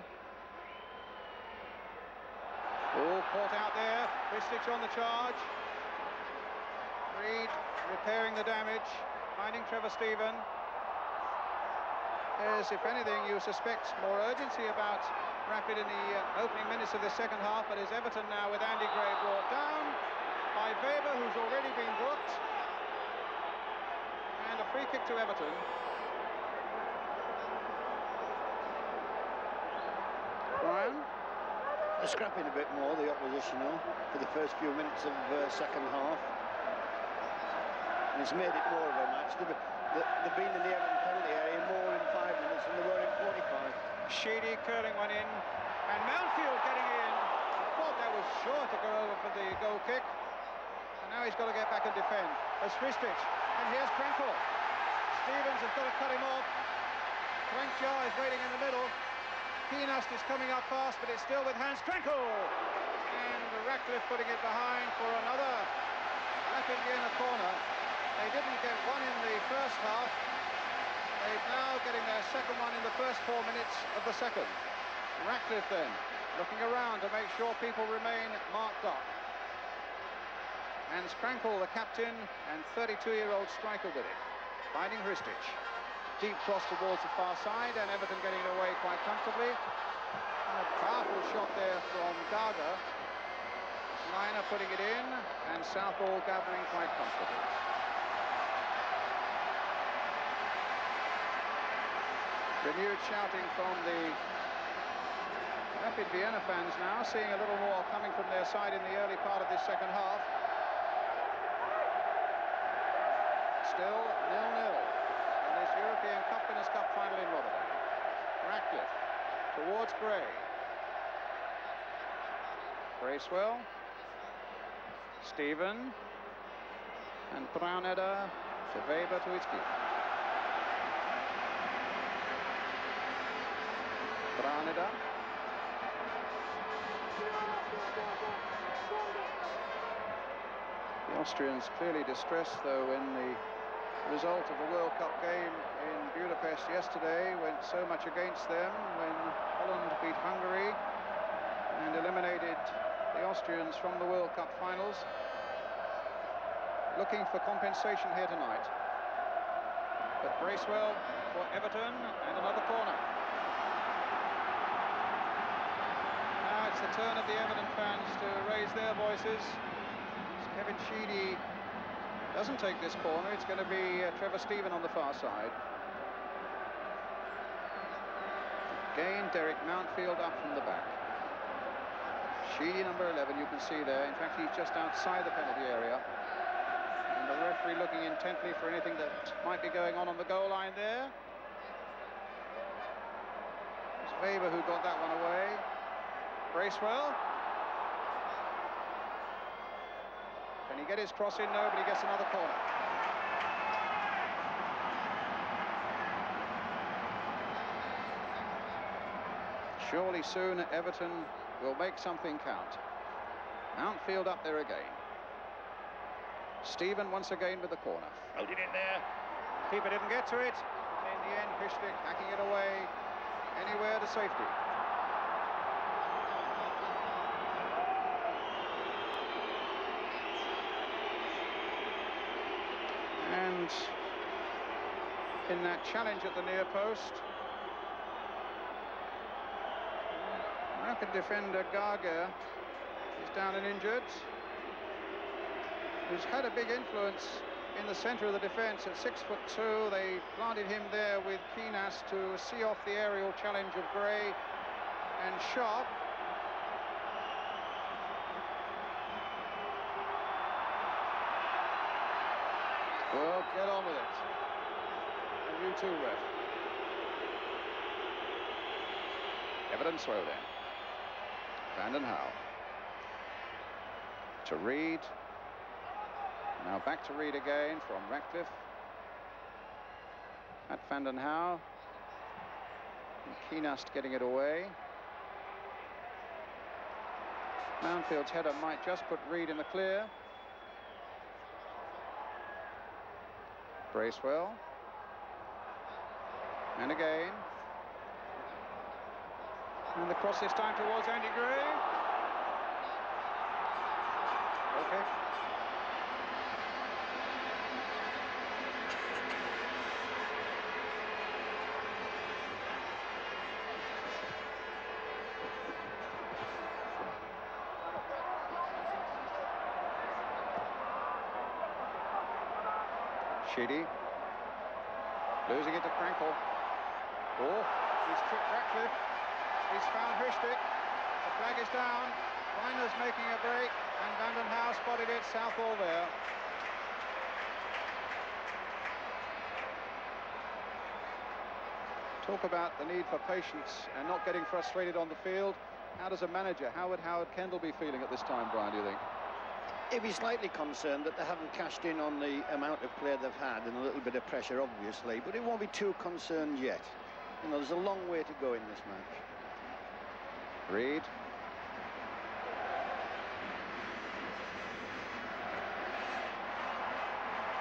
Oh, caught out there. Ristich on the charge. Reid repairing the damage. Finding Trevor Stephen. As, if anything, you suspect more urgency about Rapid in the opening minutes of the second half, but is Everton now with Andy Gray brought down by Weber, who's already been booked, and a free kick to Everton. Brian? They're scrapping a bit more, the opposition, for the first few minutes of second half, and it's made it more of a match. They've been in the Everton penalty area more in 5 minutes than they were in 45. Sheedy curling one in, and Mountfield getting in. I thought that was sure to go over for the goal kick, and now he's got to get back and defend. As Ristich, and here's Frankel. Stevens has got to cut him off. Crenshaw is waiting in the middle. Keenast is coming up fast, but it's still with Hans Frankel, and Ratcliffe putting it behind for another Rapid Vienna corner. They didn't get one in the first half. They now getting their second one in the first 4 minutes of the second. Ratcliffe then, looking around to make sure people remain marked up. Hans Krankel, the captain, and 32-year-old striker with it, finding Hristich. Deep cross towards the far side, and Everton getting it away quite comfortably. And a powerful shot there from Gaga. Liner putting it in, and Southall gathering quite comfortably. Renewed shouting from the Rapid Vienna fans now, seeing a little more coming from their side in the early part of this second half. Still 0-0 in this European Cup Winners' Cup final in Rotterdam. Ratcliffe towards Gray. Bracewell, Stephen, and Braunedder to Weber to its keeper. Braunedder. The Austrians clearly distressed, though, when the result of the World Cup game in Budapest yesterday went so much against them, when Holland beat Hungary and eliminated the Austrians from the World Cup finals. Looking for compensation here tonight. But Bracewell for Everton, and another corner. Now it's the turn of the Everton fans to raise their voices. Kevin Sheedy doesn't take this corner. It's going to be Trevor Stephen on the far side. Again, Derek Mountfield up from the back. Sheedy, number 11, you can see there. In fact, he's just outside the penalty area. And the referee looking intently for anything that might be going on the goal line there. It's Weber who got that one away. Bracewell. Can he get his cross in? No, but he gets another corner. Surely soon Everton will make something count. Mountfield up there again. Stephen once again with the corner. Floated in there. Keeper didn't get to it. In the end, Hristich hacking it away anywhere to safety. And in that challenge at the near post, Rapid defender Gaga is down and injured, who's had a big influence in the centre of the defence. At 6'2", they planted him there with Keenas to see off the aerial challenge of Gray and Sharp. Well, get on with it. And you too, ref. Everton throw then. Vanden Hauwe. To Reed. Now back to Reed again from Ratcliffe. At Vanden Hauwe. Keenast getting it away. Mountfield's header might just put Reed in the clear. Bracewell. And again. And the cross this time towards Andy Gray. Okay. Sheedy. Losing it to Krankel. Oh, he's tripped Ratcliffe. He's found Hristich. The flag is down. Reiner's making a break, and Vanden Hauwe spotted it. Southall there. Talk about the need for patience and not getting frustrated on the field. How does a manager, how would Howard Kendall be feeling at this time, Brian, do you think? He'd be slightly concerned that they haven't cashed in on the amount of play they've had, and a little bit of pressure, obviously, but he won't be too concerned yet. You know, there's a long way to go in this match. Reed.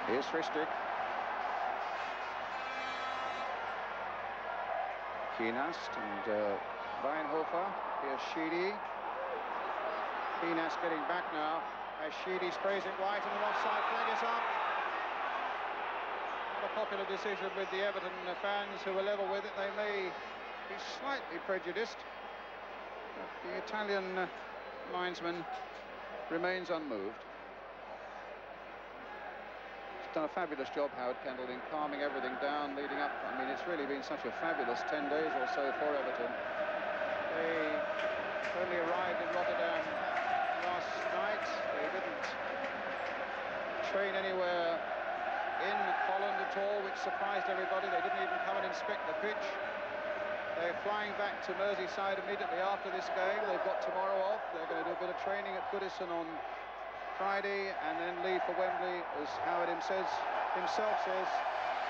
Here's Hristich. Kienast and Weinhofer. Here's Sheedy. Kienast getting back now as Sheedy sprays it wide and an offside flag is up. Not a popular decision with the Everton fans who are level with it. They may be slightly prejudiced, but the Italian linesman remains unmoved. He's done a fabulous job, Howard Kendall, in calming everything down leading up. I mean, it's really been such a fabulous 10 days or so for Everton. They only arrived in Rotterdam last night. They didn't train anywhere in Holland at all, which surprised everybody. They didn't even come and inspect the pitch. They're flying back to Merseyside immediately after this game. They've got tomorrow off. They're going to do a bit of training at Goodison on Friday and then leave for Wembley, as Howard himself says,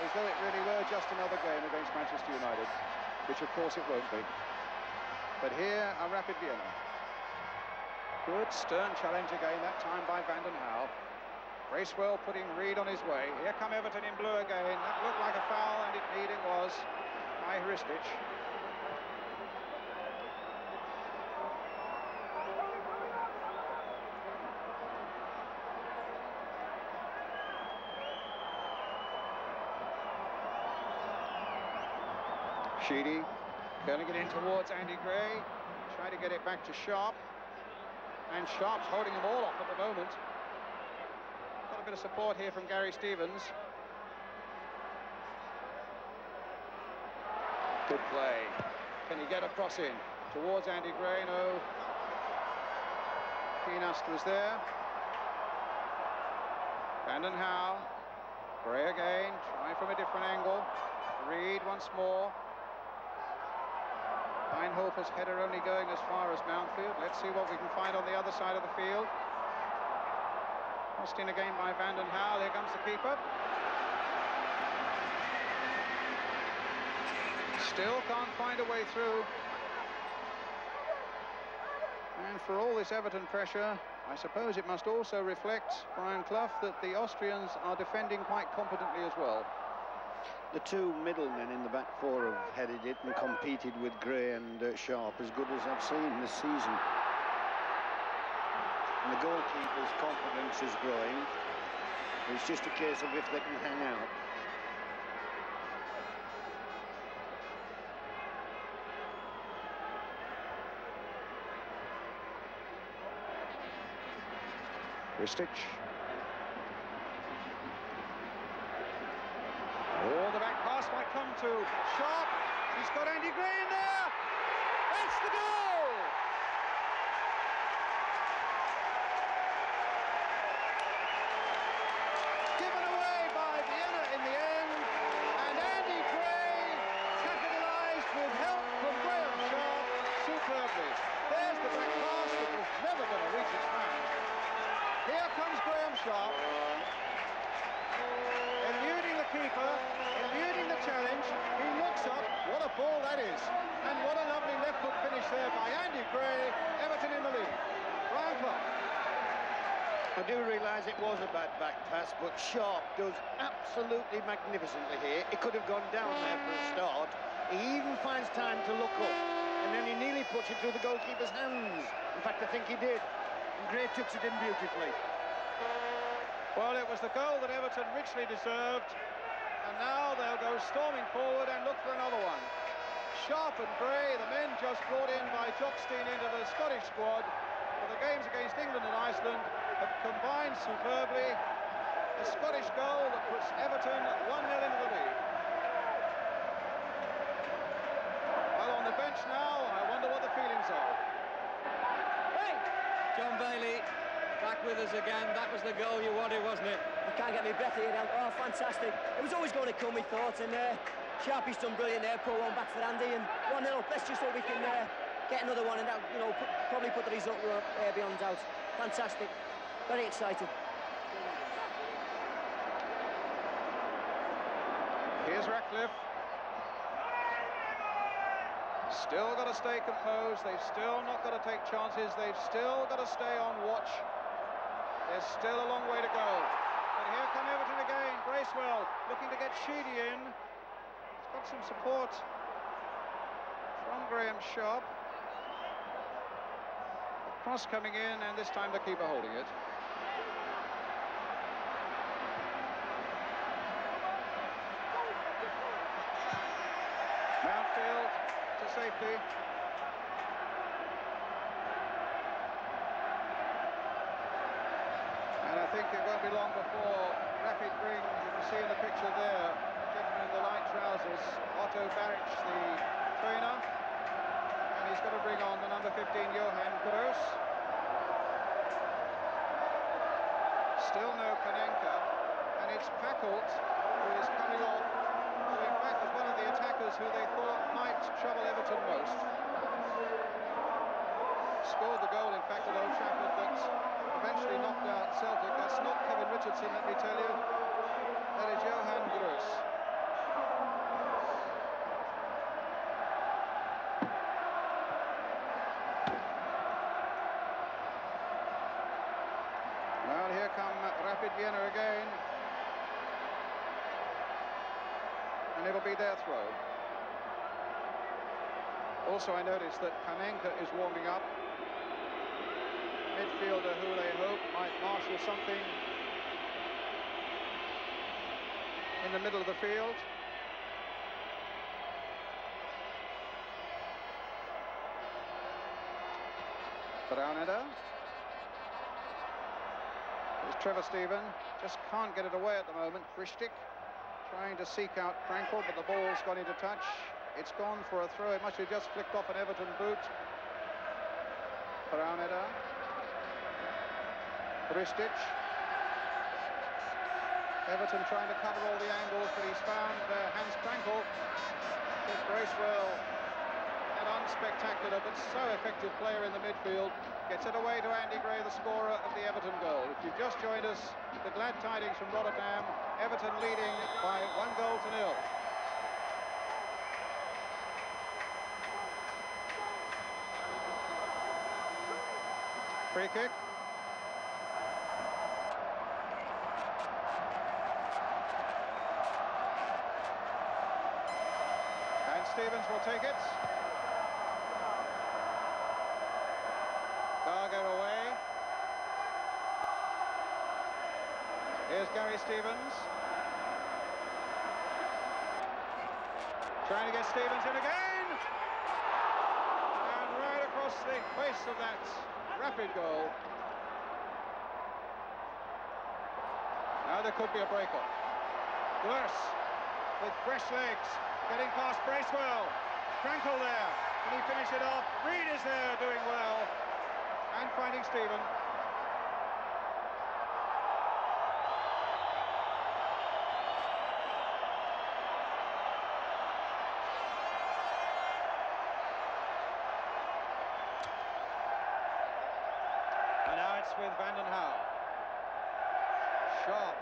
as though it really were just another game against Manchester United, which of course it won't be. But here are Rapid Vienna. Good stern challenge again, that time by Vanden Hauwe. Bracewell putting Reed on his way. Here come Everton in blue again. That looked like a foul, and indeed it was by Hristich. Sheedy curling it in towards Andy Gray, trying to get it back to Sharp, and Sharp's holding them all off at the moment. Got a bit of support here from Gary Stevens. Good play. Can he get a cross in towards Andy Gray? No. Kienast was there. Vanden Hauwe. Gray again, trying from a different angle. Reed once more. Weinhofer's header only going as far as Mountfield. Let's see what we can find on the other side of the field. Crossed in again by Vanden Hauwe. Here comes the keeper. Still can't find a way through. And for all this Everton pressure, I suppose it must also reflect, Brian Clough, that the Austrians are defending quite competently as well. The two middlemen in the back four have headed it and competed with Gray and Sharp as good as I've seen this season. And the goalkeeper's confidence is growing. It's just a case of if they can hang out. Hristich. Oh, the back pass might come to Sharp. He's got Andy Gray in there. That's the goal! Given away by Vienna in the end, and Andy Gray capitalised with help from Graham Sharp superbly. There's the back pass that was never going to reach its man. Here comes Graham Sharp. Eluding the keeper, eluding the challenge. He looks up. What a ball that is. And what a lovely left foot finish there by Andy Gray. Everton in the lead. Brian Clough. I do realise it was a bad back pass, but Sharp does absolutely magnificently here. It could have gone down there for a start. He even finds time to look up, and then he nearly puts it through the goalkeeper's hands. In fact, I think he did. And Gray took it in beautifully. Well, it was the goal that Everton richly deserved, and now they'll go storming forward and look for another one. Sharp and Gray, the men just brought in by Jockstein into the Scottish squad for the games against England and Iceland, have combined superbly. A Scottish goal that puts Everton 1-0 into the lead. Well, on the bench now, I wonder what the feelings are. Hey! John Bailey back with us again. That was the goal you wanted, wasn't it? I can't get my breath here now. Oh, fantastic. It was always going to come, we thought, and Sharpie's done brilliant there, put one back for Andy, and 1-0. Let's just hope we can get another one, and that, you know, probably put the result beyond doubt. Fantastic. Very exciting. Here's Ratcliffe. Still got to stay composed. They've still not got to take chances. They've still got to stay on watch. There's still a long way to go. But here come Everton again. Bracewell looking to get Sheedy in. He's got some support from Graham Sharp. Cross coming in, and this time the keeper holding it. Mountfield to safety. And I think it won't be long before Rapid bring, you can see in the picture there, the gentleman in the light trousers, Otto Baric, the trainer. And he's going to bring on the number 15, Johan Kroos. Still no Panenka, and it's Packelt who is coming off, who in fact was one of the attackers who they thought might trouble Everton most. Scored the goal, in fact, at Old Trafford that eventually knocked out Celtic. That's not Kevin Richardson, let me tell you. That is Johan Kroos. Well, here come Rapid Vienna again. And it'll be their throw. Also, I noticed that Panenka is warming up. Midfielder who they hope might marshal something in the middle of the field. Brauneder. There's Trevor Steven, just can't get it away at the moment. Frischtik trying to seek out Frankel, but the ball's gone into touch. It's gone for a throw. It must have just flicked off an Everton boot. Brauneder. Ristic. Everton trying to cover all the angles, but he's found Hans Frankel. Bracewell, an unspectacular but so effective player in the midfield, gets it away to Andy Gray, the scorer of the Everton goal. If you've just joined us, the glad tidings from Rotterdam, Everton leading by 1-0. Free kick. And Stevens will take it. Garger away. Here's Gary Stevens. Trying to get Stevens in again. And right across the face of that Rapid goal. Now there could be a break-up. Glurs with fresh legs, getting past Bracewell. Frankel there. Can he finish it off? Reed is there doing well. And finding Stephen. And now it's with Van den Hauwe. Sharp.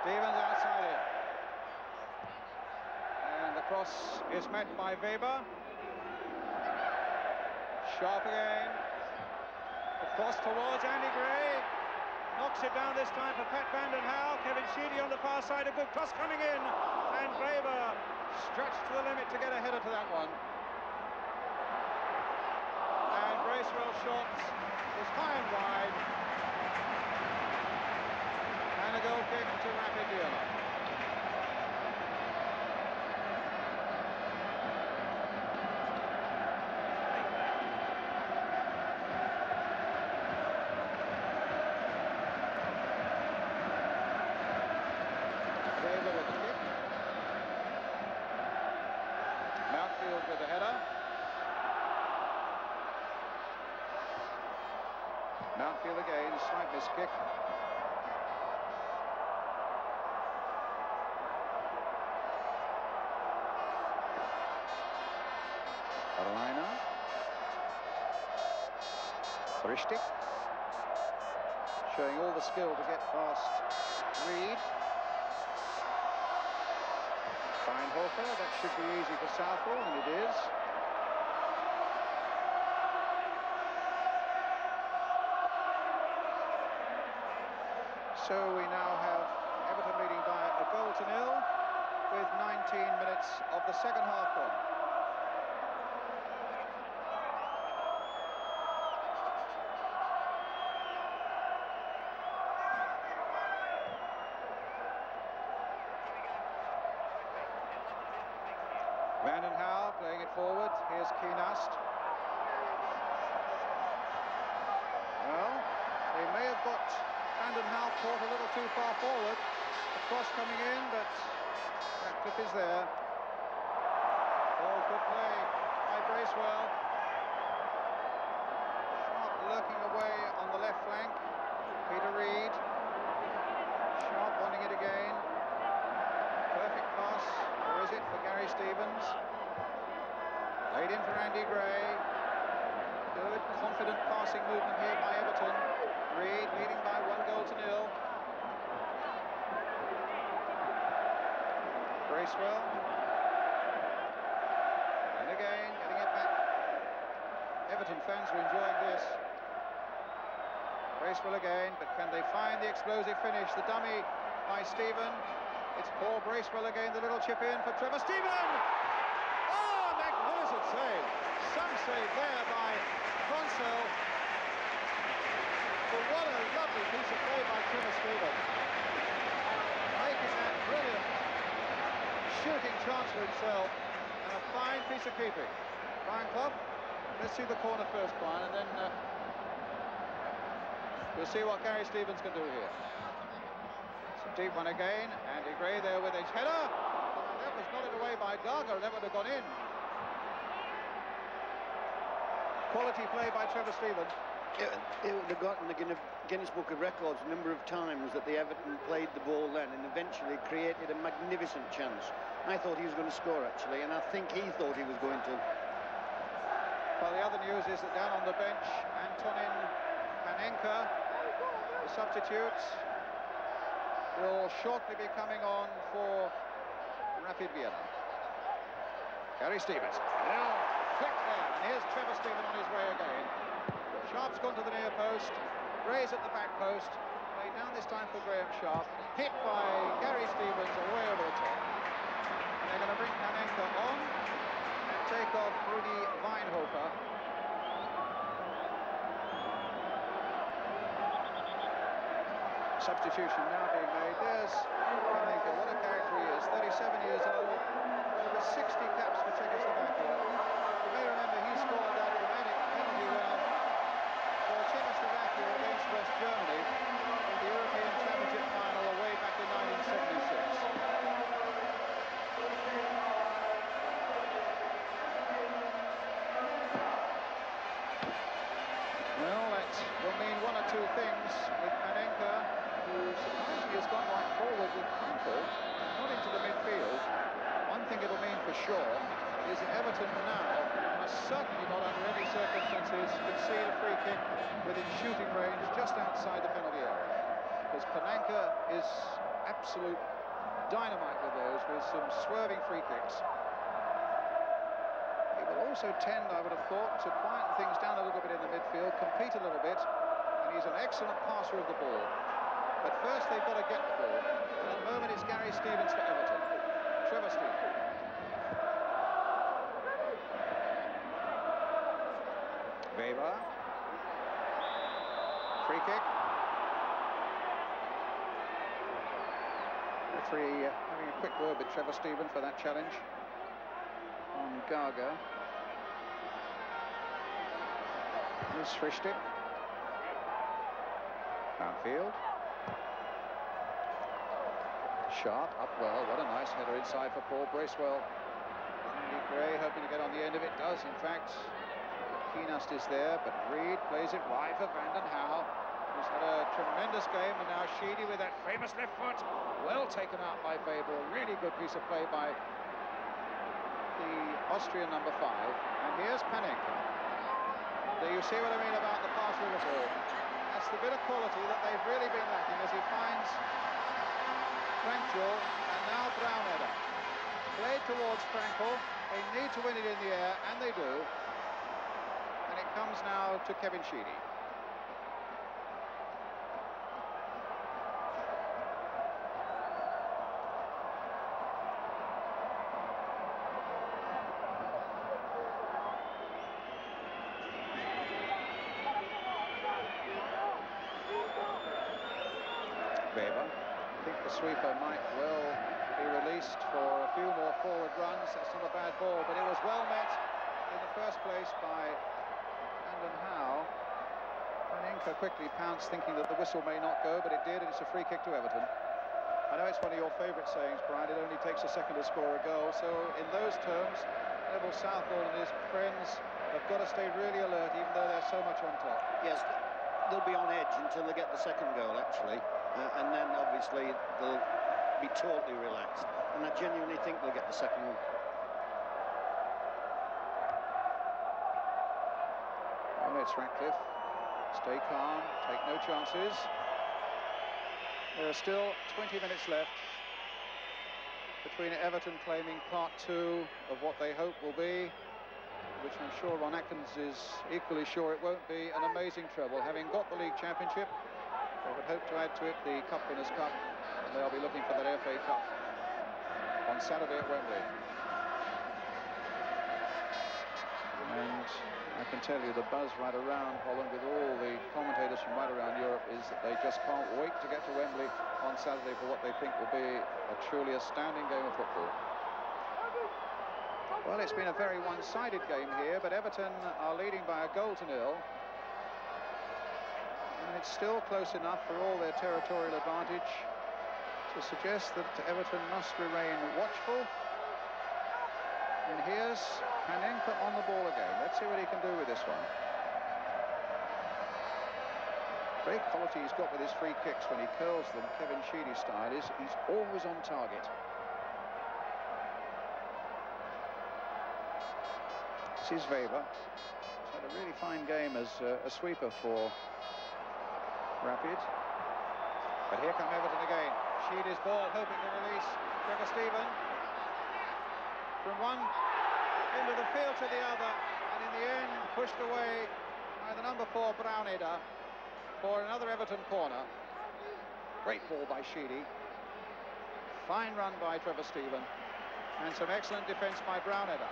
Stevens outside it. And the cross is met by Weber. Sharp again. Across towards Andy Gray. Knocks it down this time for Pat Van den Hauwe. Kevin Sheedy on the far side. A good cross coming in. And Weber stretched to the limit to get a header to that one. And Bracewell's shot is high and wide. And a goal kick to Rapid Vienna. Weber with the kick. Mountfield with the header. Mountfield again, slight miss kick. Carolina. Frischtik. Showing all the skill to get past Reed. Feinhofer, that should be easy for Southall, and it is. So we now have Everton leading by 1-0. with 19 minutes of the second half gone. Playing it forward. Here's Keenast. Well, they may have got Brandon Howe caught a little too far forward. The cross coming in, but Ratcliffe is there. Oh, good play by Bracewell. Sharp lurking away on the left flank. Peter Reid. Sharp wanting it again. Perfect pass, or is it for Gary Stevens? Laid in for Andy Gray. Good, confident passing movement here by Everton. Reid leading by 1-0. Bracewell. And again, getting it back. Everton fans are enjoying this. Bracewell again, but can they find the explosive finish? The dummy by Stephen. It's Paul Bracewell again, the little chip in for Trevor Stephen! Magnificent save. Some save there by Consell. But what a lovely piece of play by Trevor Stephen. Making that brilliant shooting chance for himself. And a fine piece of keeping. Brian Clough, let's see the corner first, Brian, and then we'll see what Gary Stevens can do here. It's a deep one again. Andy Gray there with his header. That was nodded away by Gaga, and that would have gone in. Quality play by Trevor Stevens. It would have gotten the Guinness Book of Records a number of times that the Everton played the ball then and eventually created a magnificent chance. I thought he was going to score, actually, and I think he thought he was going to. Well, the other news is that down on the bench, Antonin Panenka, the substitute, will shortly be coming on for Rapid Vienna. Gary Stevens. Now, quick there. And here's Trevor Stephen on his way again. Sharp's gone to the near post. Gray's at the back post. Played down this time for Graham Sharp. Hit by Gary Stevens away over the top. And they're going to bring Panenka on and take off Rudy Weinhofer. Substitution now being made. There's Panenka. What a character he is. 37 years old. Over 60 caps for Czechoslovakia. You may remember he scored that dramatic penalty winner for Czechoslovakia against West Germany in the European Championship final away back in 1976. Well, that will mean one or two things with Panenka, who surprisingly has gone right forward with Frankel, not into the midfield. One thing it'll mean for sure is that Everton now must certainly not under any circumstances concede a free kick within shooting range just outside the penalty area. Because Panenka is absolute dynamite with those, with some swerving free kicks. He will also tend, I would have thought, to quieten things down a little bit in the midfield, compete a little bit, and he's an excellent passer of the ball. But first they've got to get the ball, and at the moment it's Gary Stevens for Everton. Trevor Stevens. Weber. Free kick. Referee having a quick word with Trevor Stevens for that challenge on Gaga. Here's Frischtig. Downfield. Sharp, up well, what a nice header inside for Paul Bracewell. Andy Gray hoping to get on the end of it, does in fact. Keenast is there, but Reid plays it wide for Brandon Howe, who's had a tremendous game, and now Sheedy with that famous left foot, well taken out by Weber. A really good piece of play by the Austrian number 5. And here's Panenka. There you see what I mean about the passer of the ball. That's the bit of quality that they've really been lacking as he finds Frankel, and now Browneder. Played towards Frankel. They need to win it in the air, and they do. And it comes now to Kevin Sheedy. Weber. I think the sweeper might well be released for a few more forward runs. That's not a bad ball, but it was well met in the first place by Brandon Howe. Panenka quickly pounced, thinking that the whistle may not go, but it did, and it's a free kick to Everton. I know it's one of your favourite sayings, Brian, it only takes a second to score a goal, so in those terms, Neville Southall and his friends have got to stay really alert, even though they're so much on top. Yes, they'll be on edge until they get the second goal, actually, and then obviously they'll be totally relaxed, and I genuinely think they'll get the second one. Well, it's Ratcliffe. Stay calm, take no chances. There are still 20 minutes left between Everton claiming part 2 of what they hope will be, which I'm sure Ron Atkins is equally sure it won't be, an amazing treble. Having got the league championship, they would hope to add to it the Cup Winners' Cup, and they'll be looking for that FA Cup on Saturday at Wembley. And I can tell you the buzz right around Holland with all the commentators from right around Europe is that they just can't wait to get to Wembley on Saturday for what they think will be a truly astounding game of football. Well, it's been a very one-sided game here, but Everton are leading by a goal to nil. And it's still close enough for all their territorial advantage to suggest that Everton must remain watchful. And here's Panenka on the ball again. Let's see what he can do with this one. Great quality he's got with his free kicks when he curls them, Kevin Sheedy style, is he's always on target. This is Weber. He's had a really fine game as a sweeper for Rapid. But here come Everton again. Sheedy's ball, hoping to release Trevor Stephen. From one into the field to the other, and in the end pushed away by the number 4 Browneder for another Everton corner. Great ball by Sheedy. Fine run by Trevor Stephen, and some excellent defence by Browneder.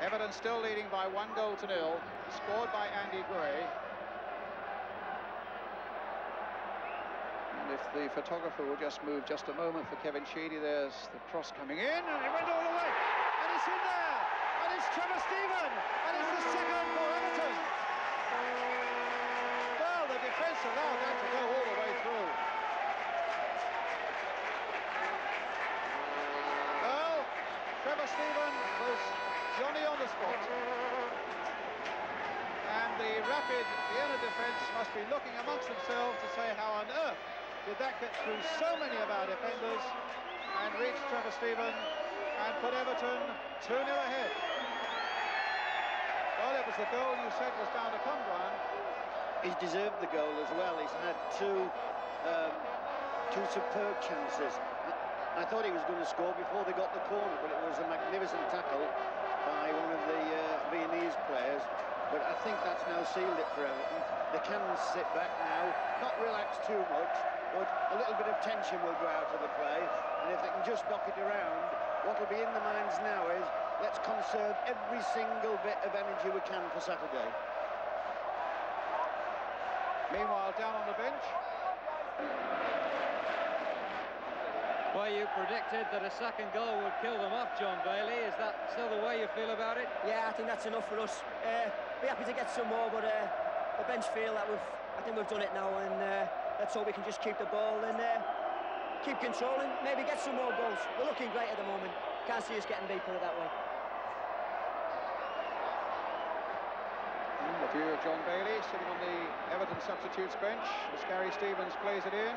Everton still leading by 1 goal to nil, scored by Andy Gray. And if the photographer will just move just a moment for Kevin Sheedy, there's the cross coming in, and it went all the way, and it's in there, and it's Trevor Stephen, and it's the second for Everton. Well, the defence allowed that to go all the way through. Well, Trevor Stephen was Johnny on the spot. And the Rapid Vienna defence must be looking amongst themselves to say how on earth did that get through so many of our defenders and reach Trevor Stephen and put Everton 2-0 ahead. Well, it was the goal you said was down to come, Brian. He's deserved the goal as well. He's had two superb chances. I thought he was going to score before they got the corner, but it was a magnificent tackle by one of the Viennese players. But I think that's now sealed it for Everton. They can sit back now, not relax too much, but a little bit of tension will go out of the play. And if they can just knock it around, what will be in the minds now is, let's conserve every single bit of energy we can for Saturday. Meanwhile, down on the bench. Well, you predicted that a second goal would kill them off, John Bailey. Is that still the way you feel about it? Yeah, I think that's enough for us. Be happy to get some more, but the bench feel that I think we've done it now, and let's hope we can just keep the ball and keep controlling, maybe get some more goals. We're looking great at the moment. Can't see us getting beat, put it that way. The view of John Bailey sitting on the Everton substitutes bench as Gary Stevens plays it in,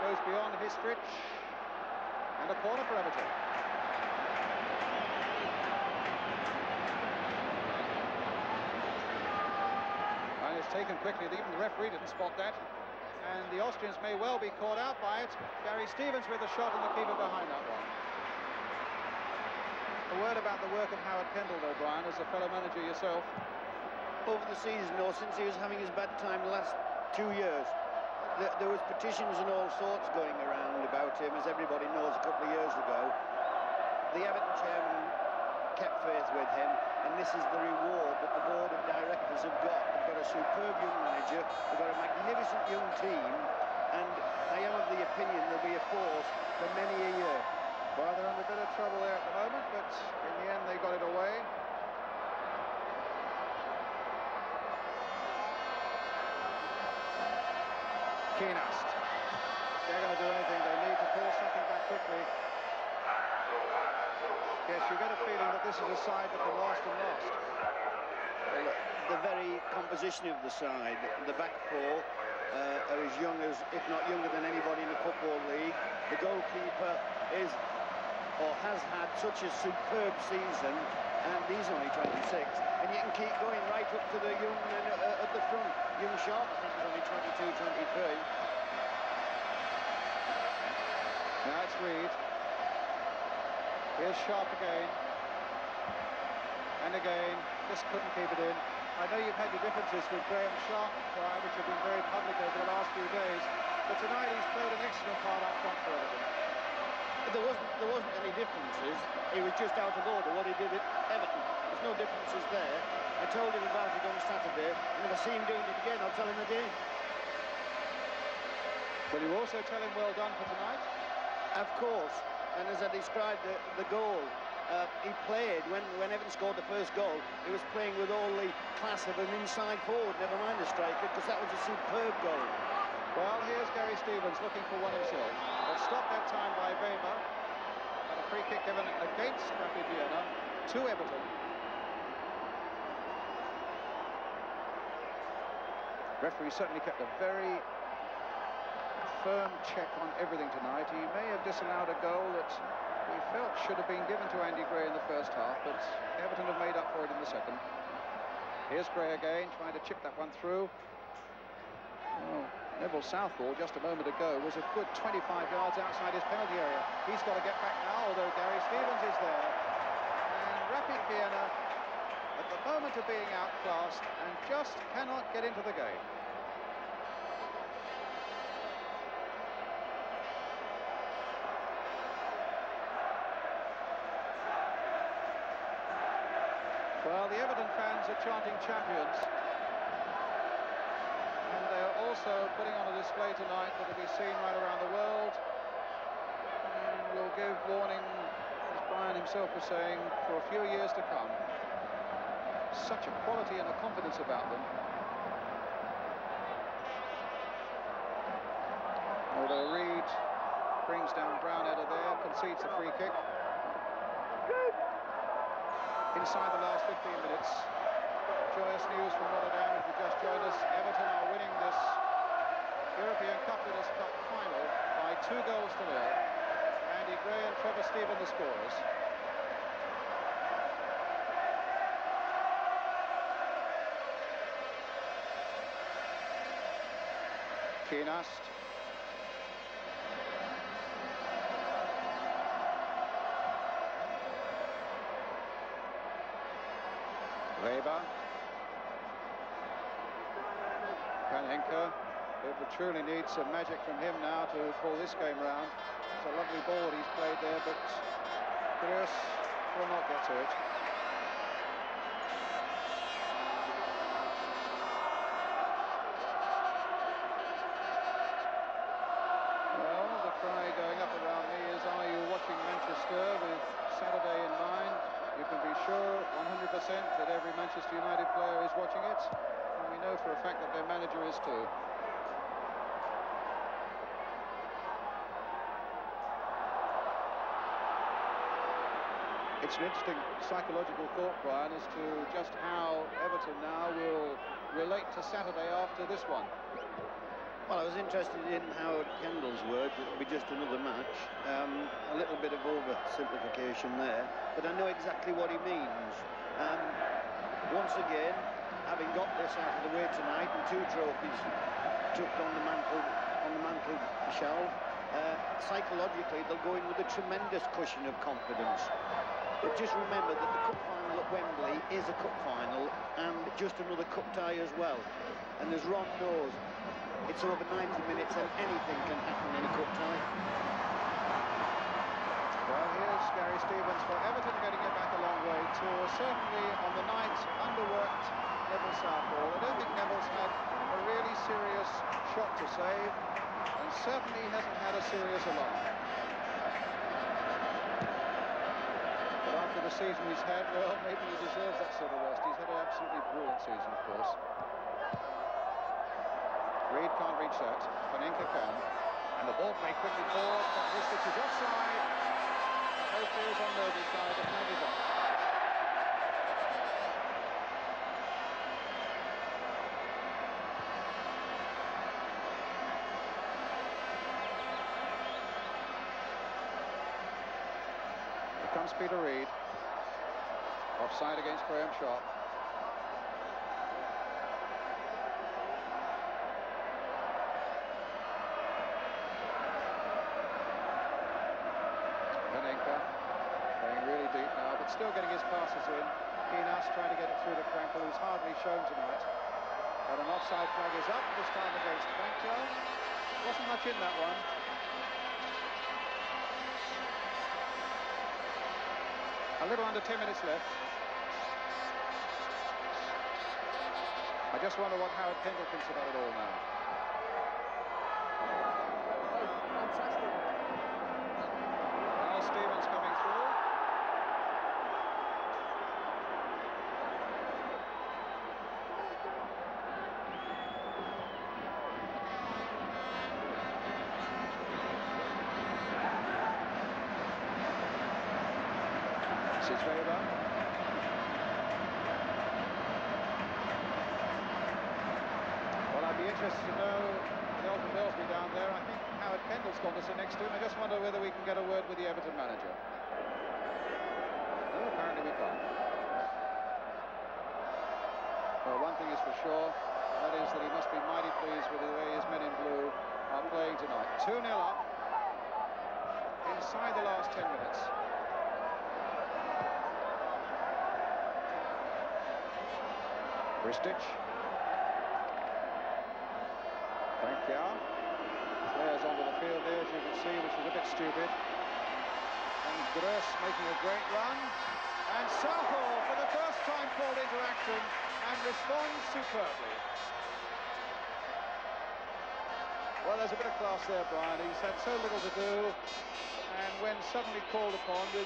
goes beyond Histrich, and a corner for Everton. And it's taken quickly, even the referee didn't spot that, and the Austrians may well be caught out by it. Gary Stevens with the shot and the keeper behind that one. A word about the work of Howard Kendall, though, Brian, as a fellow manager yourself. Over the season, or since he was having his bad time the last 2 years, there was petitions and all sorts going around about him, as everybody knows, a couple of years ago. The Everton chairman kept faith with him. and this is the reward that the board of directors have got. They've got a superb young manager, they've got a magnificent young team, and I am of the opinion they'll be a force for many a year. Well, they're under a bit of trouble there at the moment, but in the end they got it away. Keenast. They're going to do anything. They need to pull something back quickly. Yes, you get a feeling that this is a side that can last and last. Well, the very composition of the side, the back four are as young as, if not younger than anybody in the Football League. The goalkeeper is, or has had, such a superb season, and he's only 26. And you can keep going right up to the young men at the front. Young Sharp, I think, is only 22, 23. Now it's Reed. Here's Sharp again. And again, just couldn't keep it in. I know you've had your differences with Graham Sharp, which have been very public over the last few days, but tonight he's played an excellent part up front for Everton. There wasn't any differences. He was just out of order what he did at Everton. There's no differences there. I told him about it on Saturday, and if I see him doing it again, I'll tell him again. Will you also tell him well done for tonight? Of course. And as I described the goal, he played, when Everton scored the first goal, he was playing with all the class of an inside forward, never mind the striker, because that was a superb goal. Well, here's Gary Stevens looking for one himself. But stopped that time by Weber. And a free kick given against Rapid Vienna to Everton. Referee certainly kept a very firm check on everything tonight. He may have disallowed a goal that we felt should have been given to Andy Gray in the first half, but Everton have made up for it in the second. Here's Gray again, trying to chip that one through. Oh, Neville Southall just a moment ago was a good 25 yards outside his penalty area. He's got to get back now, although Gary Stevens is there. And Rapid Vienna, at the moment of being outclassed, and just cannot get into the game. Well, the Everton fans are chanting champions. And they're also putting on a display tonight that will be seen right around the world. And will give warning, as Brian himself was saying, for a few years to come. Such a quality and a confidence about them. Although Reed brings down Brownedder there, concedes the free kick. Inside the last 15 minutes, joyous news from Rotterdam. If you just joined us, Everton are winning this European Cup Winners' Cup final by 2 goals to 0. Andy Gray and Trevor Stephen the scorers. Keenast. Weber. Panenka. It will truly need some magic from him now to pull this game round. It's a lovely ball that he's played there, but Chris will not get to it. Well, the cry going up around me is, are you watching Manchester with Saturday in mind? You can be sure 100% that every Manchester United player is watching it, and we know for a fact that their manager is too. It's an interesting psychological thought, Brian, as to just how Everton now will relate to Saturday after this one. Well, I was interested in Howard Kendall's words. It'll be just another match. A little bit of oversimplification there, but I know exactly what he means. Once again, having got this out of the way tonight and 2 trophies tucked on the mantle shelf, psychologically they'll go in with a tremendous cushion of confidence. But just remember that the cup final at Wembley is a cup final and just another cup tie as well. And as Ron knows, it's over 90 minutes and anything can happen in a cup tie. Well, here's Gary Stevens for Everton, getting it back a long way to certainly on the night underworked Neville Southall. I don't think Neville's had a really serious shot to save, and certainly hasn't had a serious alarm. But after the season he's had, well, maybe he deserves that sort of rest. He's had an absolutely brilliant season, of course. Reed can't reach that. Panenka can. And the ball played quickly forward, but Ristic is offside. No fears on Merseyside, the flag is up. Here comes Peter Reed. Offside against Graham Sharp. Playing really deep now, but still getting his passes in. Keenas trying to get it through to Frankel, who's hardly shown tonight. But an offside flag is up, this time against Frankel. Wasn't much in that one. A little under 10 minutes left. I just wonder what Howard Kendall thinks about it all now. Stevens coming through. This is Weber. Well, I'd be interested to know Elton Millsby down there. I think Howard Kendall's gone to sit next to him. I just wonder whether we can get a word with the Everton manager. No, apparently we can't. Well, one thing is for sure, and that is that he must be mighty pleased with the way his men in blue are playing tonight. 2-0 up inside the last 10 minutes. Ristic. Frank Yao. Flares onto the field there, as you can see, which was a bit stupid. And Gross making a great run. And Southall, for the first time, called into action and responds superbly. Well, there's a bit of class there, Brian. He's had so little to do, and when suddenly called upon, with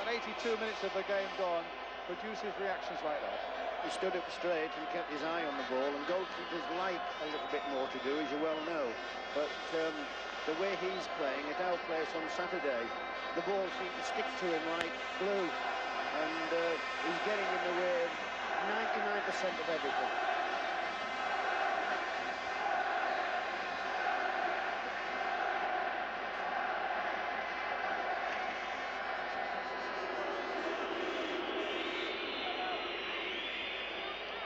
at 82 minutes of the game gone, produces reactions like that. He stood up straight and kept his eye on the ball, and goalkeepers like a little bit more to do, as you well know. But the way he's playing at our place on Saturday, the ball seemed to stick to him like glue, and he's getting in the way of 99% of everything.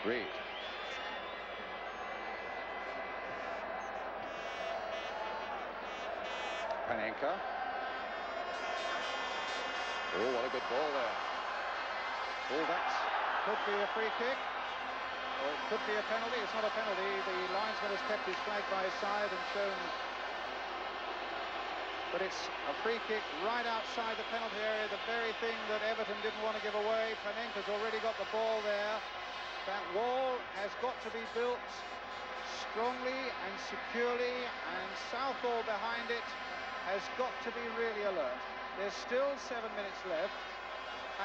Reed. Panenka. Oh, what a good ball there. Oh, that could be a free kick, or it could be a penalty. It's not a penalty. The linesman has kept his flag by his side and shown, but it's a free kick right outside the penalty area, the very thing that Everton didn't want to give away. Panenka's already got the ball there. That wall has got to be built strongly and securely, and Southall behind it has got to be really alert. There's still 7 minutes left,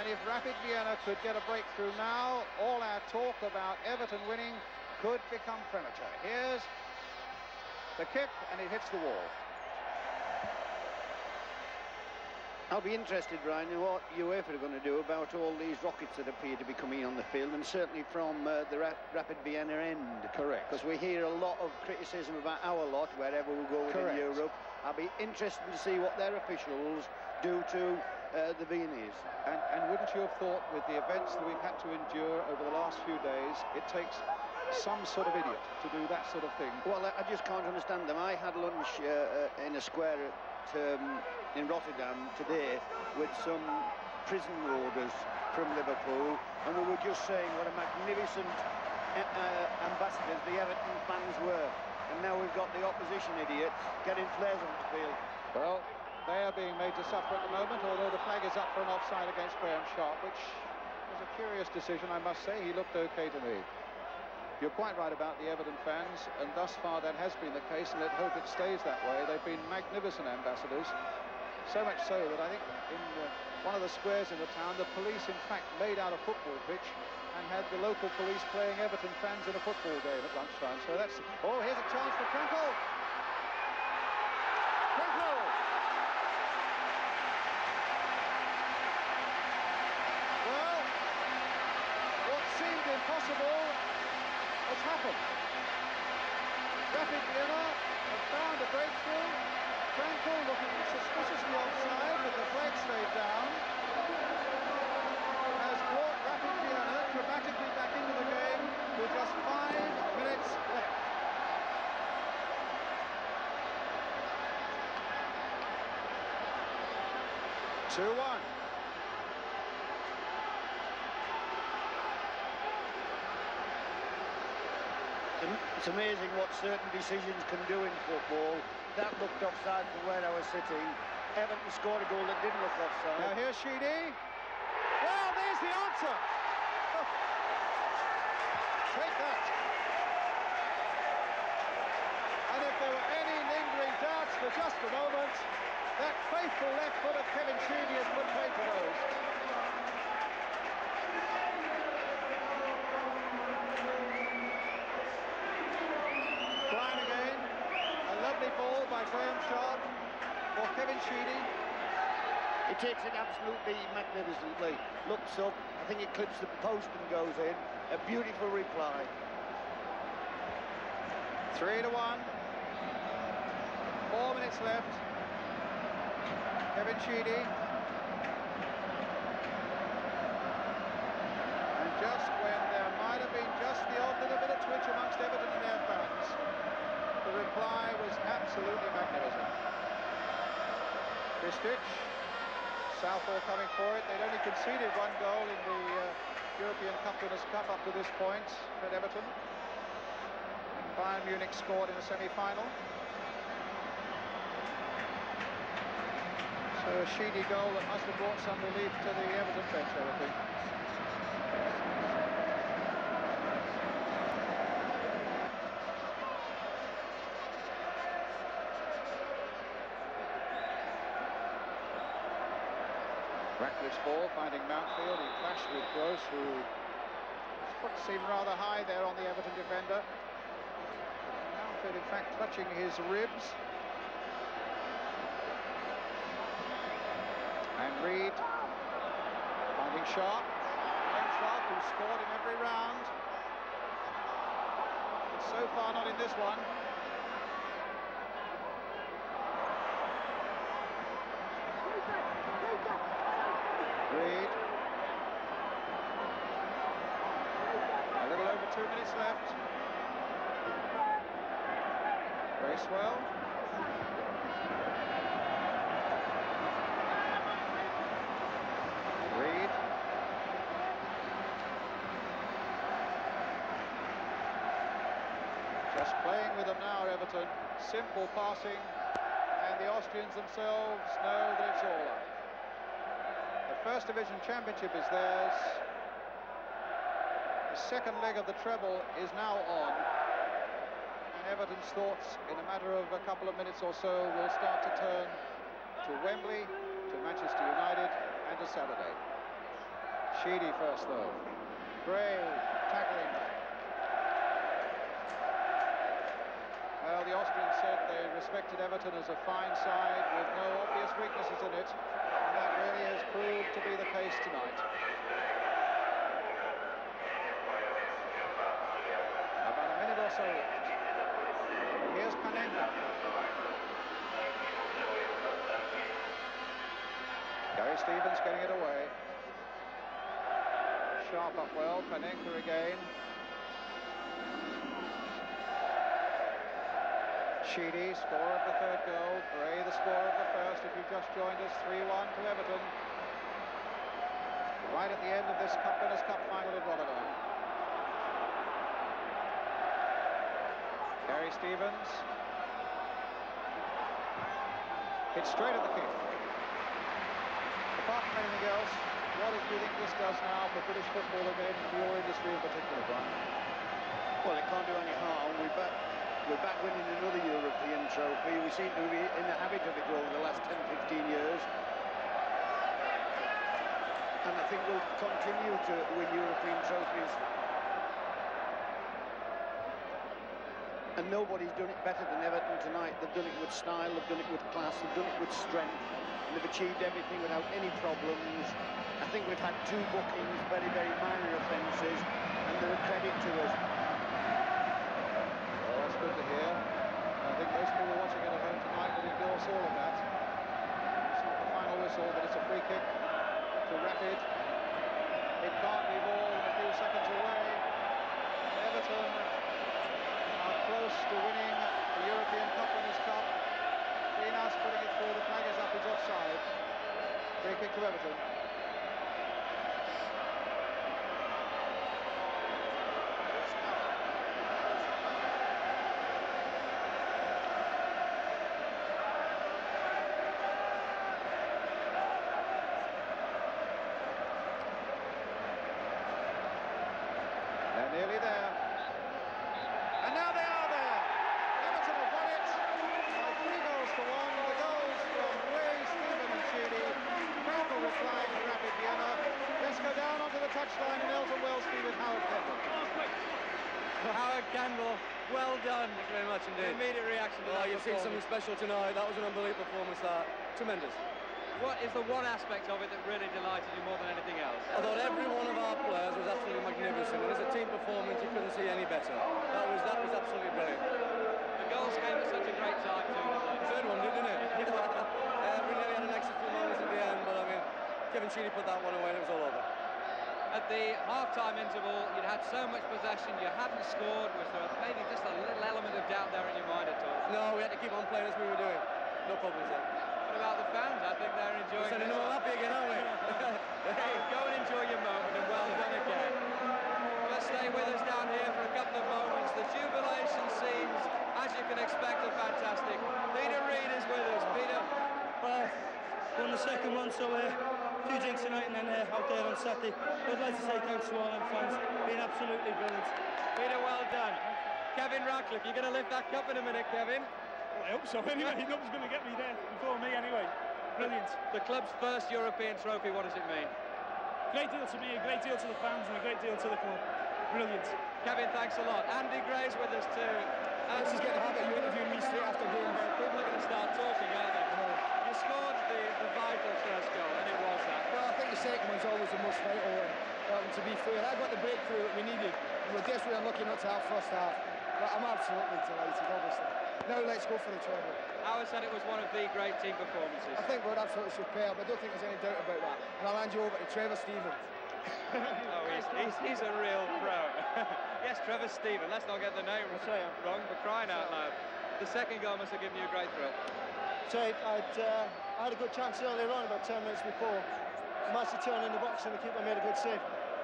and if Rapid Vienna could get a breakthrough now, all our talk about Everton winning could become premature. Here's the kick, and it hits the wall. I'll be interested, Brian, in what UEFA are going to do about all these rockets that appear to be coming on the field, and certainly from the Rapid Vienna end. Correct. Because we hear a lot of criticism about our lot wherever we go within Europe. I'll be interested to see what their officials do to the Viennese. And wouldn't you have thought, with the events that we've had to endure over the last few days, it takes some sort of idiot to do that sort of thing? Well, I just can't understand them. I had lunch in a square in Rotterdam today with some prison warders from Liverpool, and we were just saying what a magnificent ambassadors the Everton fans were, and now we've got the opposition idiots getting flares on the field. Well, They are being made to suffer at the moment, although the flag is up for an offside against Graham Sharp, which was a curious decision, I must say. He looked okay to me. You're quite right about the Everton fans, and thus far that has been the case, and let's hope it stays that way. They've been magnificent ambassadors, so much so that I think in one of the squares in the town, the police, in fact, made out a football pitch and had the local police playing Everton fans in a football game at lunchtime. So that's... Oh, here's a chance for Krenkel. Krenkel! Well, what seemed impossible has happened. Rapid Vienna have found a breakthrough. Krenkel looking suspiciously offside, but the flag stayed down. Has brought Rapid Vienna dramatically back into the game with just 5 minutes left. Two-one. It's amazing what certain decisions can do in football. That looked offside from where I was sitting. Everton scored a goal that didn't look offside. Now here's Sheedy. Well, there's the answer. Oh. Take that. And if there were any lingering doubts for just a moment, that faithful left foot of Kevin Sheedy has put paid to those. Flying again. A lovely ball by Graham Sharp for Kevin Sheedy. He takes it absolutely magnificently. Looks up. I think it clips the post and goes in. A beautiful reply. 3-1. 4 minutes left. Kevin Sheedy. And just when there might have been just the odd little bit of twitch amongst Everton and their fans, the reply was absolutely magnificent. Kristich, Southall coming for it. They'd only conceded 1 goal in the European Cup Winners' Cup up to this point at Everton. Bayern Munich scored in the semi-final. So a Sheedy goal that must have brought some relief to the Everton bench, I would think. Ratcliffe's ball finding Mountfield. He clashed with Gross, who foot seemed rather high there on the Everton defender. Mountfield, in fact, clutching his ribs. And Reed finding Sharp. Graham Sharp, who scored in every round. But so far not in this one. Reed. A little over 2 minutes left. Bracewell. Reed. Just playing with them now, Everton. Simple passing, and the Austrians themselves know that it's all up. The First Division Championship is theirs. The second leg of the treble is now on. And Everton's thoughts, in a matter of a couple of minutes or so, will start to turn to Wembley, to Manchester United, and to Saturday. Sheedy first, though. Gray tackling. Well, the Austrians said they respected Everton as a fine side with no obvious weaknesses in it. And that really has proved to be the case tonight. About a minute or so left. Here's Panenka. Gary Stevens getting it away. Sharp up well, Panenka again. Sheedy, scorer of the third goal. Gray, the scorer of the first. If you've just joined us, 3-1 to Everton. Right at the end of this Cup Winners' Cup final in Rotterdam. Gary Stevens. Hit straight at the kick. Apart from anything else, what do you think this does now for British football again, and your industry in particular, Brian? Well, it can't do any harm. We're back winning another European trophy. We seem to be in the habit of it over the last 10, 15 years. And I think we'll continue to win European trophies. And nobody's done it better than Everton tonight. They've done it with style, they've done it with class, they've done it with strength. And they've achieved everything without any problems. I think we've had 2 bookings, very, very minor offences, and they're a credit to us. Well, that's good to hear. I think most people watching it at home tonight would endorse all of that. It's not the final whistle, but it's a free kick to Rapid. It can't be more than a few seconds away. Everton are close to winning the European Cup Winners' Cup. Vienna's putting it through, the flag is up, it's offside. Free kick to Everton. They're nearly there. And now they are there. Everton have won it by 3 goals to 1. The goals from Ray, Stephen and Chidi. Powerful reply to Rapid Vienna. Let's go down onto the touchline in Elton Wells with Howard Kendall. Howard Kendall, well done. Thank you very much indeed. The immediate reaction to that You've seen something special tonight. That was an unbelievable performance. Tremendous. What is the one aspect of it that really delighted you more than anything else? I thought every one of our players was absolutely magnificent, and as a team performance, you couldn't see any better. That was absolutely brilliant. The goals came at such a great time too, didn't they? The third one did, didn't it? We nearly had an extra few moments at the end, but I mean, Kevin Sheedy put that one away and it was all over. At the half-time interval, you'd had so much possession, you hadn't scored. Was there maybe just a little element of doubt there in your mind at all? No, we had to keep on playing as we were doing. No problems there. What about the fans? I think they're enjoying it. Sending them all happy again, aren't we? Hey, go and enjoy your moment, and well done again. Just stay with us down here for a couple of moments. The jubilation scenes, as you can expect, are fantastic. Peter Reid is with us. Peter? Won the second one, so a few drinks tonight and then out there on Saturday. I'd like to say thanks to all them fans. Been absolutely brilliant. Peter, well done. Kevin Ratcliffe, you're going to lift that cup in a minute, Kevin. Well, I hope so anyway. Nobody's going to get me there before me anyway. Brilliant. The club's first European trophy, what does it mean? Great deal to me, a great deal to the fans and a great deal to the club. Brilliant. Kevin, thanks a lot. Andy Gray's with us too. This is getting a habit. You interview me straight after games. People are going to start talking, aren't they? You scored the vital first goal, and it was that. Well, I think the second one's always the most vital one. To be fair, I got the breakthrough that we needed. We were desperately unlucky not to have first half. But I'm absolutely delighted, obviously. Now let's go for the treble. Howard said it was one of the great team performances. I think we're absolutely superb. I don't think there's any doubt about that. And I'll hand you over to Trevor Stevens. Oh, he's a real pro. Yes, Trevor Stephen. Let's not get the name wrong, but crying out loud. The second goal must have given you a great thrill. I had a good chance earlier on, about 10 minutes before. I managed to turn in the box and the keeper made a good save.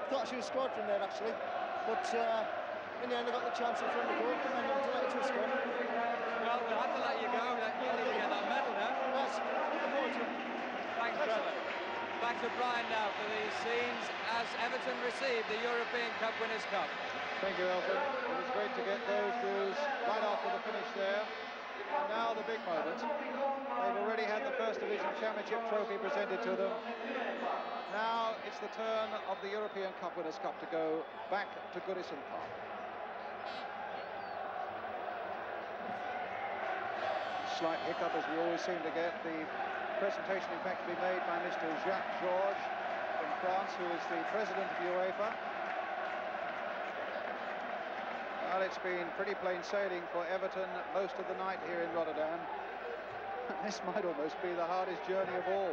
Thought I should have scored from there, actually. But in the end, I got the chance in front of the goal, and I'm delighted to have scored. Well, we'll have to let you go. You need to get that medal now. Yes, looking forward to it. Thanks, Trevor. Back to Brian now for these scenes as Everton received the European Cup Winners' Cup. Thank you, Elton. It was great to get those views right after the finish there. And now the big moment. They've already had the First Division Championship trophy presented to them. Now it's the turn of the European Cup Winners' Cup to go back to Goodison Park. Slight hiccup, as we always seem to get. The presentation, in fact, to be made by Mr. Jacques Georges from France, who is the president of UEFA. Well, it's been pretty plain sailing for Everton most of the night here in Rotterdam. This might almost be the hardest journey of all.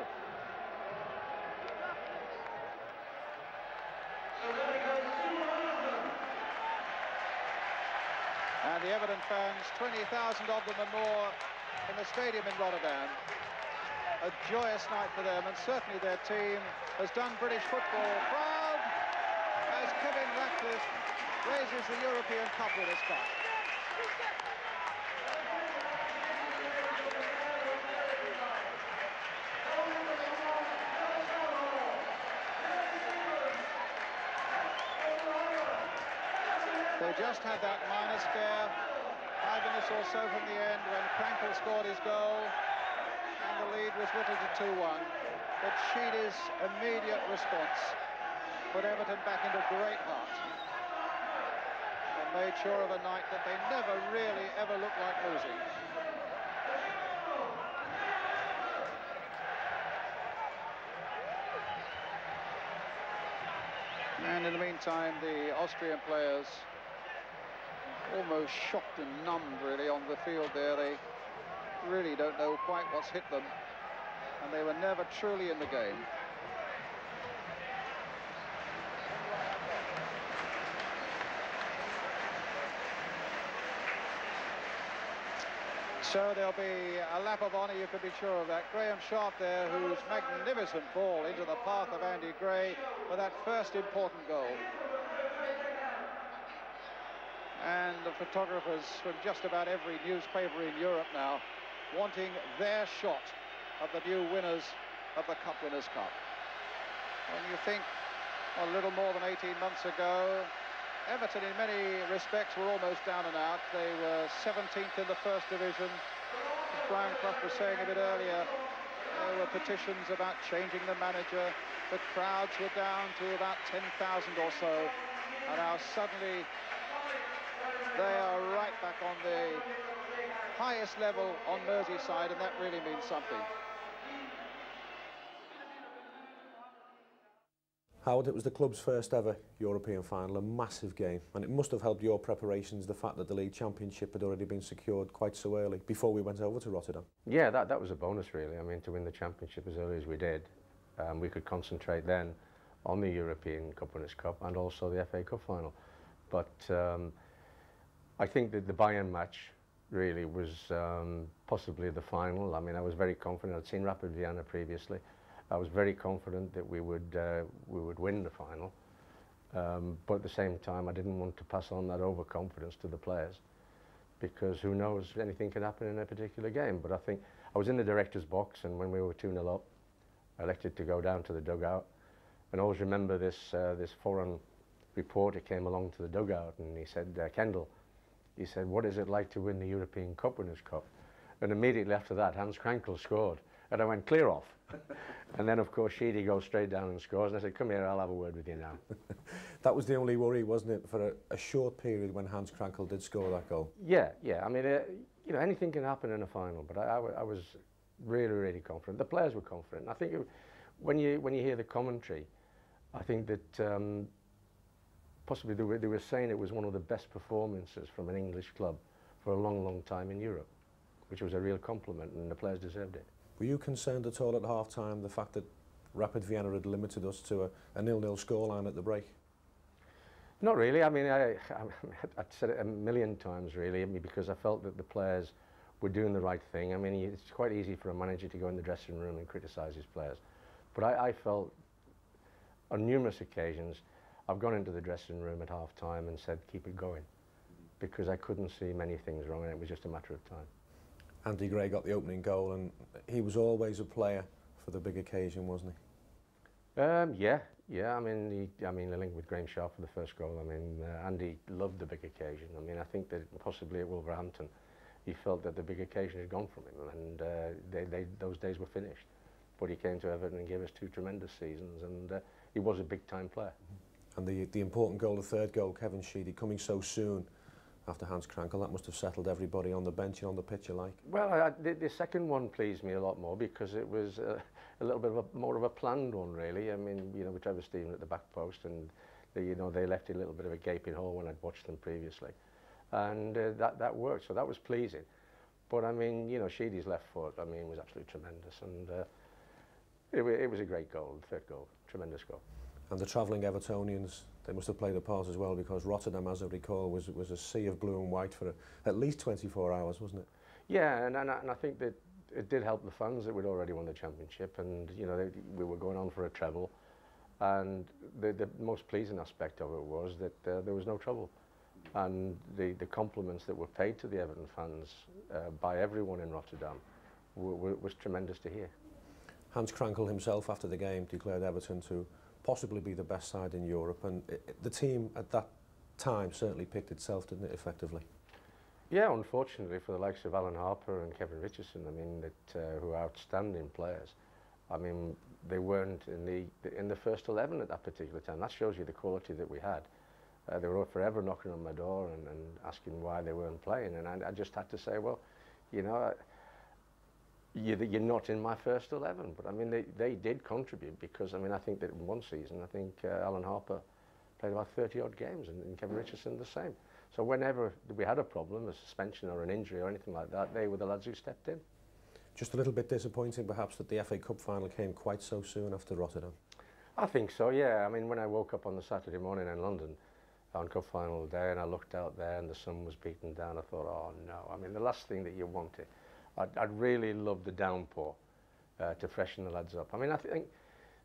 And the Everton fans, 20,000 of them and more in the stadium in Rotterdam. A joyous night for them, and certainly their team has done British football proud as Kevin Ratcliffe raises the European Cup Winners' Cup. just had that minor scare 5 minutes or so from the end when Krankel scored his goal and the lead was whittled to 2-1. But Sheedy's immediate response put Everton back into great heart and made sure of a night that they never really ever looked like losing. And in the meantime, the Austrian players almost shocked and numbed really on the field there. They really don't know quite what's hit them, and they were never truly in the game. So there'll be a lap of honour, you can be sure of that. Graham Sharp there, whose magnificent ball into the path of Andy Gray for that first important goal. And the photographers from just about every newspaper in Europe now wanting their shot of the new winners of the Cup Winners' Cup. When you think a little more than 18 months ago, Everton in many respects were almost down and out. They were 17th in the first division. As Brian Clough was saying a bit earlier, there were petitions about changing the manager. The crowds were down to about 10,000 or so. And now suddenly they are right back on the highest level on Merseyside, and that really means something. Howard, it was the club's first ever European final, a massive game, and it must have helped your preparations, the fact that the League Championship had already been secured quite so early, before we went over to Rotterdam. Yeah, that was a bonus really. I mean, to win the Championship as early as we did, we could concentrate then on the European Cup Winners' Cup and also the FA Cup final. But I think that the Bayern match really was possibly the final. I mean, I was very confident. I'd seen Rapid Vienna previously. I was very confident that we would win the final, but at the same time I didn't want to pass on that overconfidence to the players, because who knows, anything can happen in a particular game. But I think I was in the director's box, and when we were 2-0 up, I elected to go down to the dugout, and I always remember this foreign reporter came along to the dugout and he said, Kendall, he said, what is it like to win the European Cup Winners' Cup? And immediately after that, Hans Krankel scored, and I went clear off. And then, of course, Sheedy goes straight down and scores, and I said, come here, I'll have a word with you now. That was the only worry, wasn't it, for a short period when Hans Krankel did score that goal? Yeah. I mean, you know, anything can happen in a final, but I was really, really confident. The players were confident. I think when you hear the commentary, I think that possibly they were saying it was one of the best performances from an English club for a long, long time in Europe, which was a real compliment, and the players deserved it. Were you concerned at all at half-time, the fact that Rapid Vienna had limited us to a 0-0 scoreline at the break? Not really. I mean, I'd said it a million times, really, because I felt that the players were doing the right thing. I mean, it's quite easy for a manager to go in the dressing room and criticise his players. But I felt on numerous occasions, I've gone into the dressing room at half-time and said, keep it going, because I couldn't see many things wrong, and it was just a matter of time. Andy Gray got the opening goal, and he was always a player for the big occasion, wasn't he? Yeah. I mean, the link with Graham Sharp for the first goal. I mean, Andy loved the big occasion. I mean, I think that possibly at Wolverhampton, he felt that the big occasion had gone from him, and those days were finished. But he came to Everton and gave us 2 tremendous seasons, and he was a big-time player. And the important goal, the third goal, Kevin Sheedy, coming so soon after Hans Krankel, that must have settled everybody on the bench and on the pitch alike. Well, the second one pleased me a lot more, because it was a little bit more of a planned one, really. I mean, you know, with Trevor Steven at the back post, and they left a little bit of a gaping hole when I'd watched them previously, and that worked. So that was pleasing. But I mean, you know, Sheedy's left foot, I mean, was absolutely tremendous, and it was a great goal, the third goal, tremendous goal. And the travelling Evertonians, they must have played a part as well, because Rotterdam, as I recall, was a sea of blue and white for at least 24 hours, wasn't it? Yeah, and I think that it did help the fans that we'd already won the championship, and you know, we were going on for a treble, and the most pleasing aspect of it was that there was no trouble, and the compliments that were paid to the Everton fans by everyone in Rotterdam was tremendous to hear. Hans Krankel himself, after the game, declared Everton to possibly be the best side in Europe, and the team at that time certainly picked itself, didn't it, effectively? Yeah, unfortunately for the likes of Alan Harper and Kevin Richardson, I mean, who are outstanding players, I mean, they weren't in the first 11 at that particular time. That shows you the quality that we had. They were forever knocking on my door and asking why they weren't playing, and I just had to say, well, you know, you're not in my first 11. But I mean, they did contribute, because I mean, I think that in one season, I think Alan Harper played about 30-odd games, and Kevin Richardson the same. So whenever we had a problem, a suspension or an injury or anything like that, they were the lads who stepped in. Just a little bit disappointing, perhaps, that the FA Cup final came quite so soon after Rotterdam. I think so, yeah. I mean, when I woke up on the Saturday morning in London on Cup final day, and I looked out there and the sun was beating down, I thought, oh no. I mean, the last thing that you wanted, I'd really loved the downpour to freshen the lads up. I mean, I think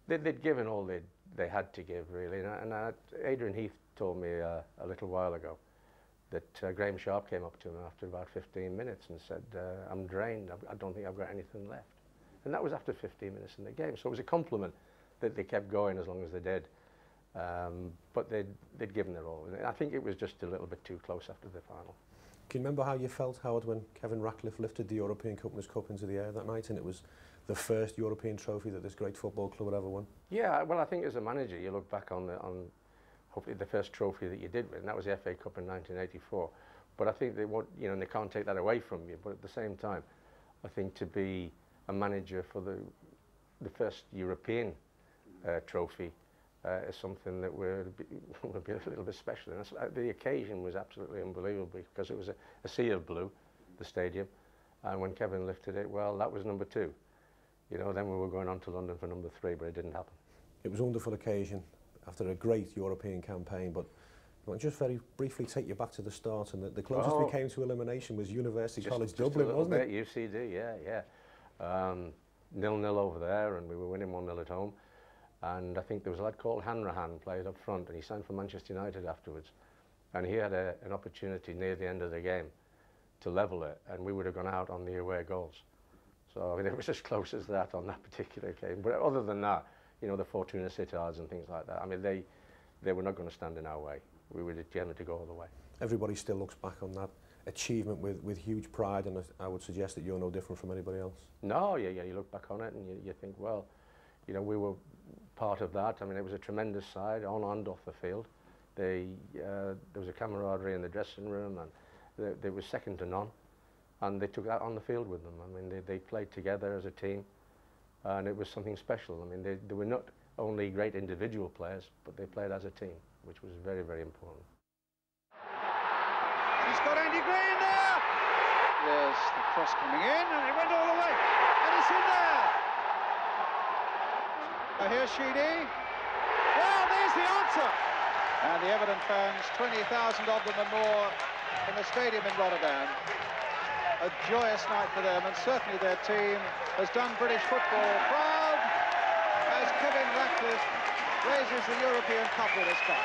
they'd given all they had to give, really. And Adrian Heath told me a little while ago that Graham Sharp came up to him after about 15 minutes and said, I'm drained, I don't think I've got anything left. And that was after 15 minutes in the game. So it was a compliment that they kept going as long as they did. But they'd given their all. And I think it was just a little bit too close after the final. Can you remember how you felt, Howard, when Kevin Ratcliffe lifted the European Cup Cup into the air that night, and it was the first European trophy that this great football club had ever won? Yeah, well, I think as a manager, you look back on hopefully the first trophy that you did win, and that was the FA Cup in 1984. But I think they want, you know, and they can't take that away from you. But at the same time, I think to be a manager for the first European trophy is something that would be a little bit special. And the occasion was absolutely unbelievable, because it was a sea of blue, the stadium, and when Kevin lifted it, well, that was number 2. You know, then we were going on to London for number 3, but it didn't happen. It was a wonderful occasion after a great European campaign, but I want to just very briefly take you back to the start, and the closest we came to elimination was University College Dublin, wasn't it? UCD, yeah. 0-0 over there, and we were winning 1-0 at home. And I think there was a lad called Hanrahan played up front, and he signed for Manchester United afterwards. And he had an opportunity near the end of the game to level it, and we would have gone out on the away goals. So I mean, it was as close as that on that particular game. But other than that, you know, the Fortuna Sittard and things like that, I mean, they were not going to stand in our way. We were determined to go all the way. Everybody still looks back on that achievement with huge pride, and I would suggest that you're no different from anybody else. No, yeah, you look back on it and you think, well, you know, we were part of that. I mean, it was a tremendous side on and off the field. There was a camaraderie in the dressing room, and they were second to none, and they took that on the field with them. I mean, they played together as a team, and it was something special. I mean, they were not only great individual players, but they played as a team, which was very, very important. He's got Andy Gray in there! There's the cross coming in, and it went all the way, and it's in there! Here's Sheedy. Well, there's the answer! And the Everton fans, 20,000 of them and more in the stadium in Rotterdam. A joyous night for them, and certainly their team has done British football proud as Kevin Ratcliffe raises the European Cup with his cup.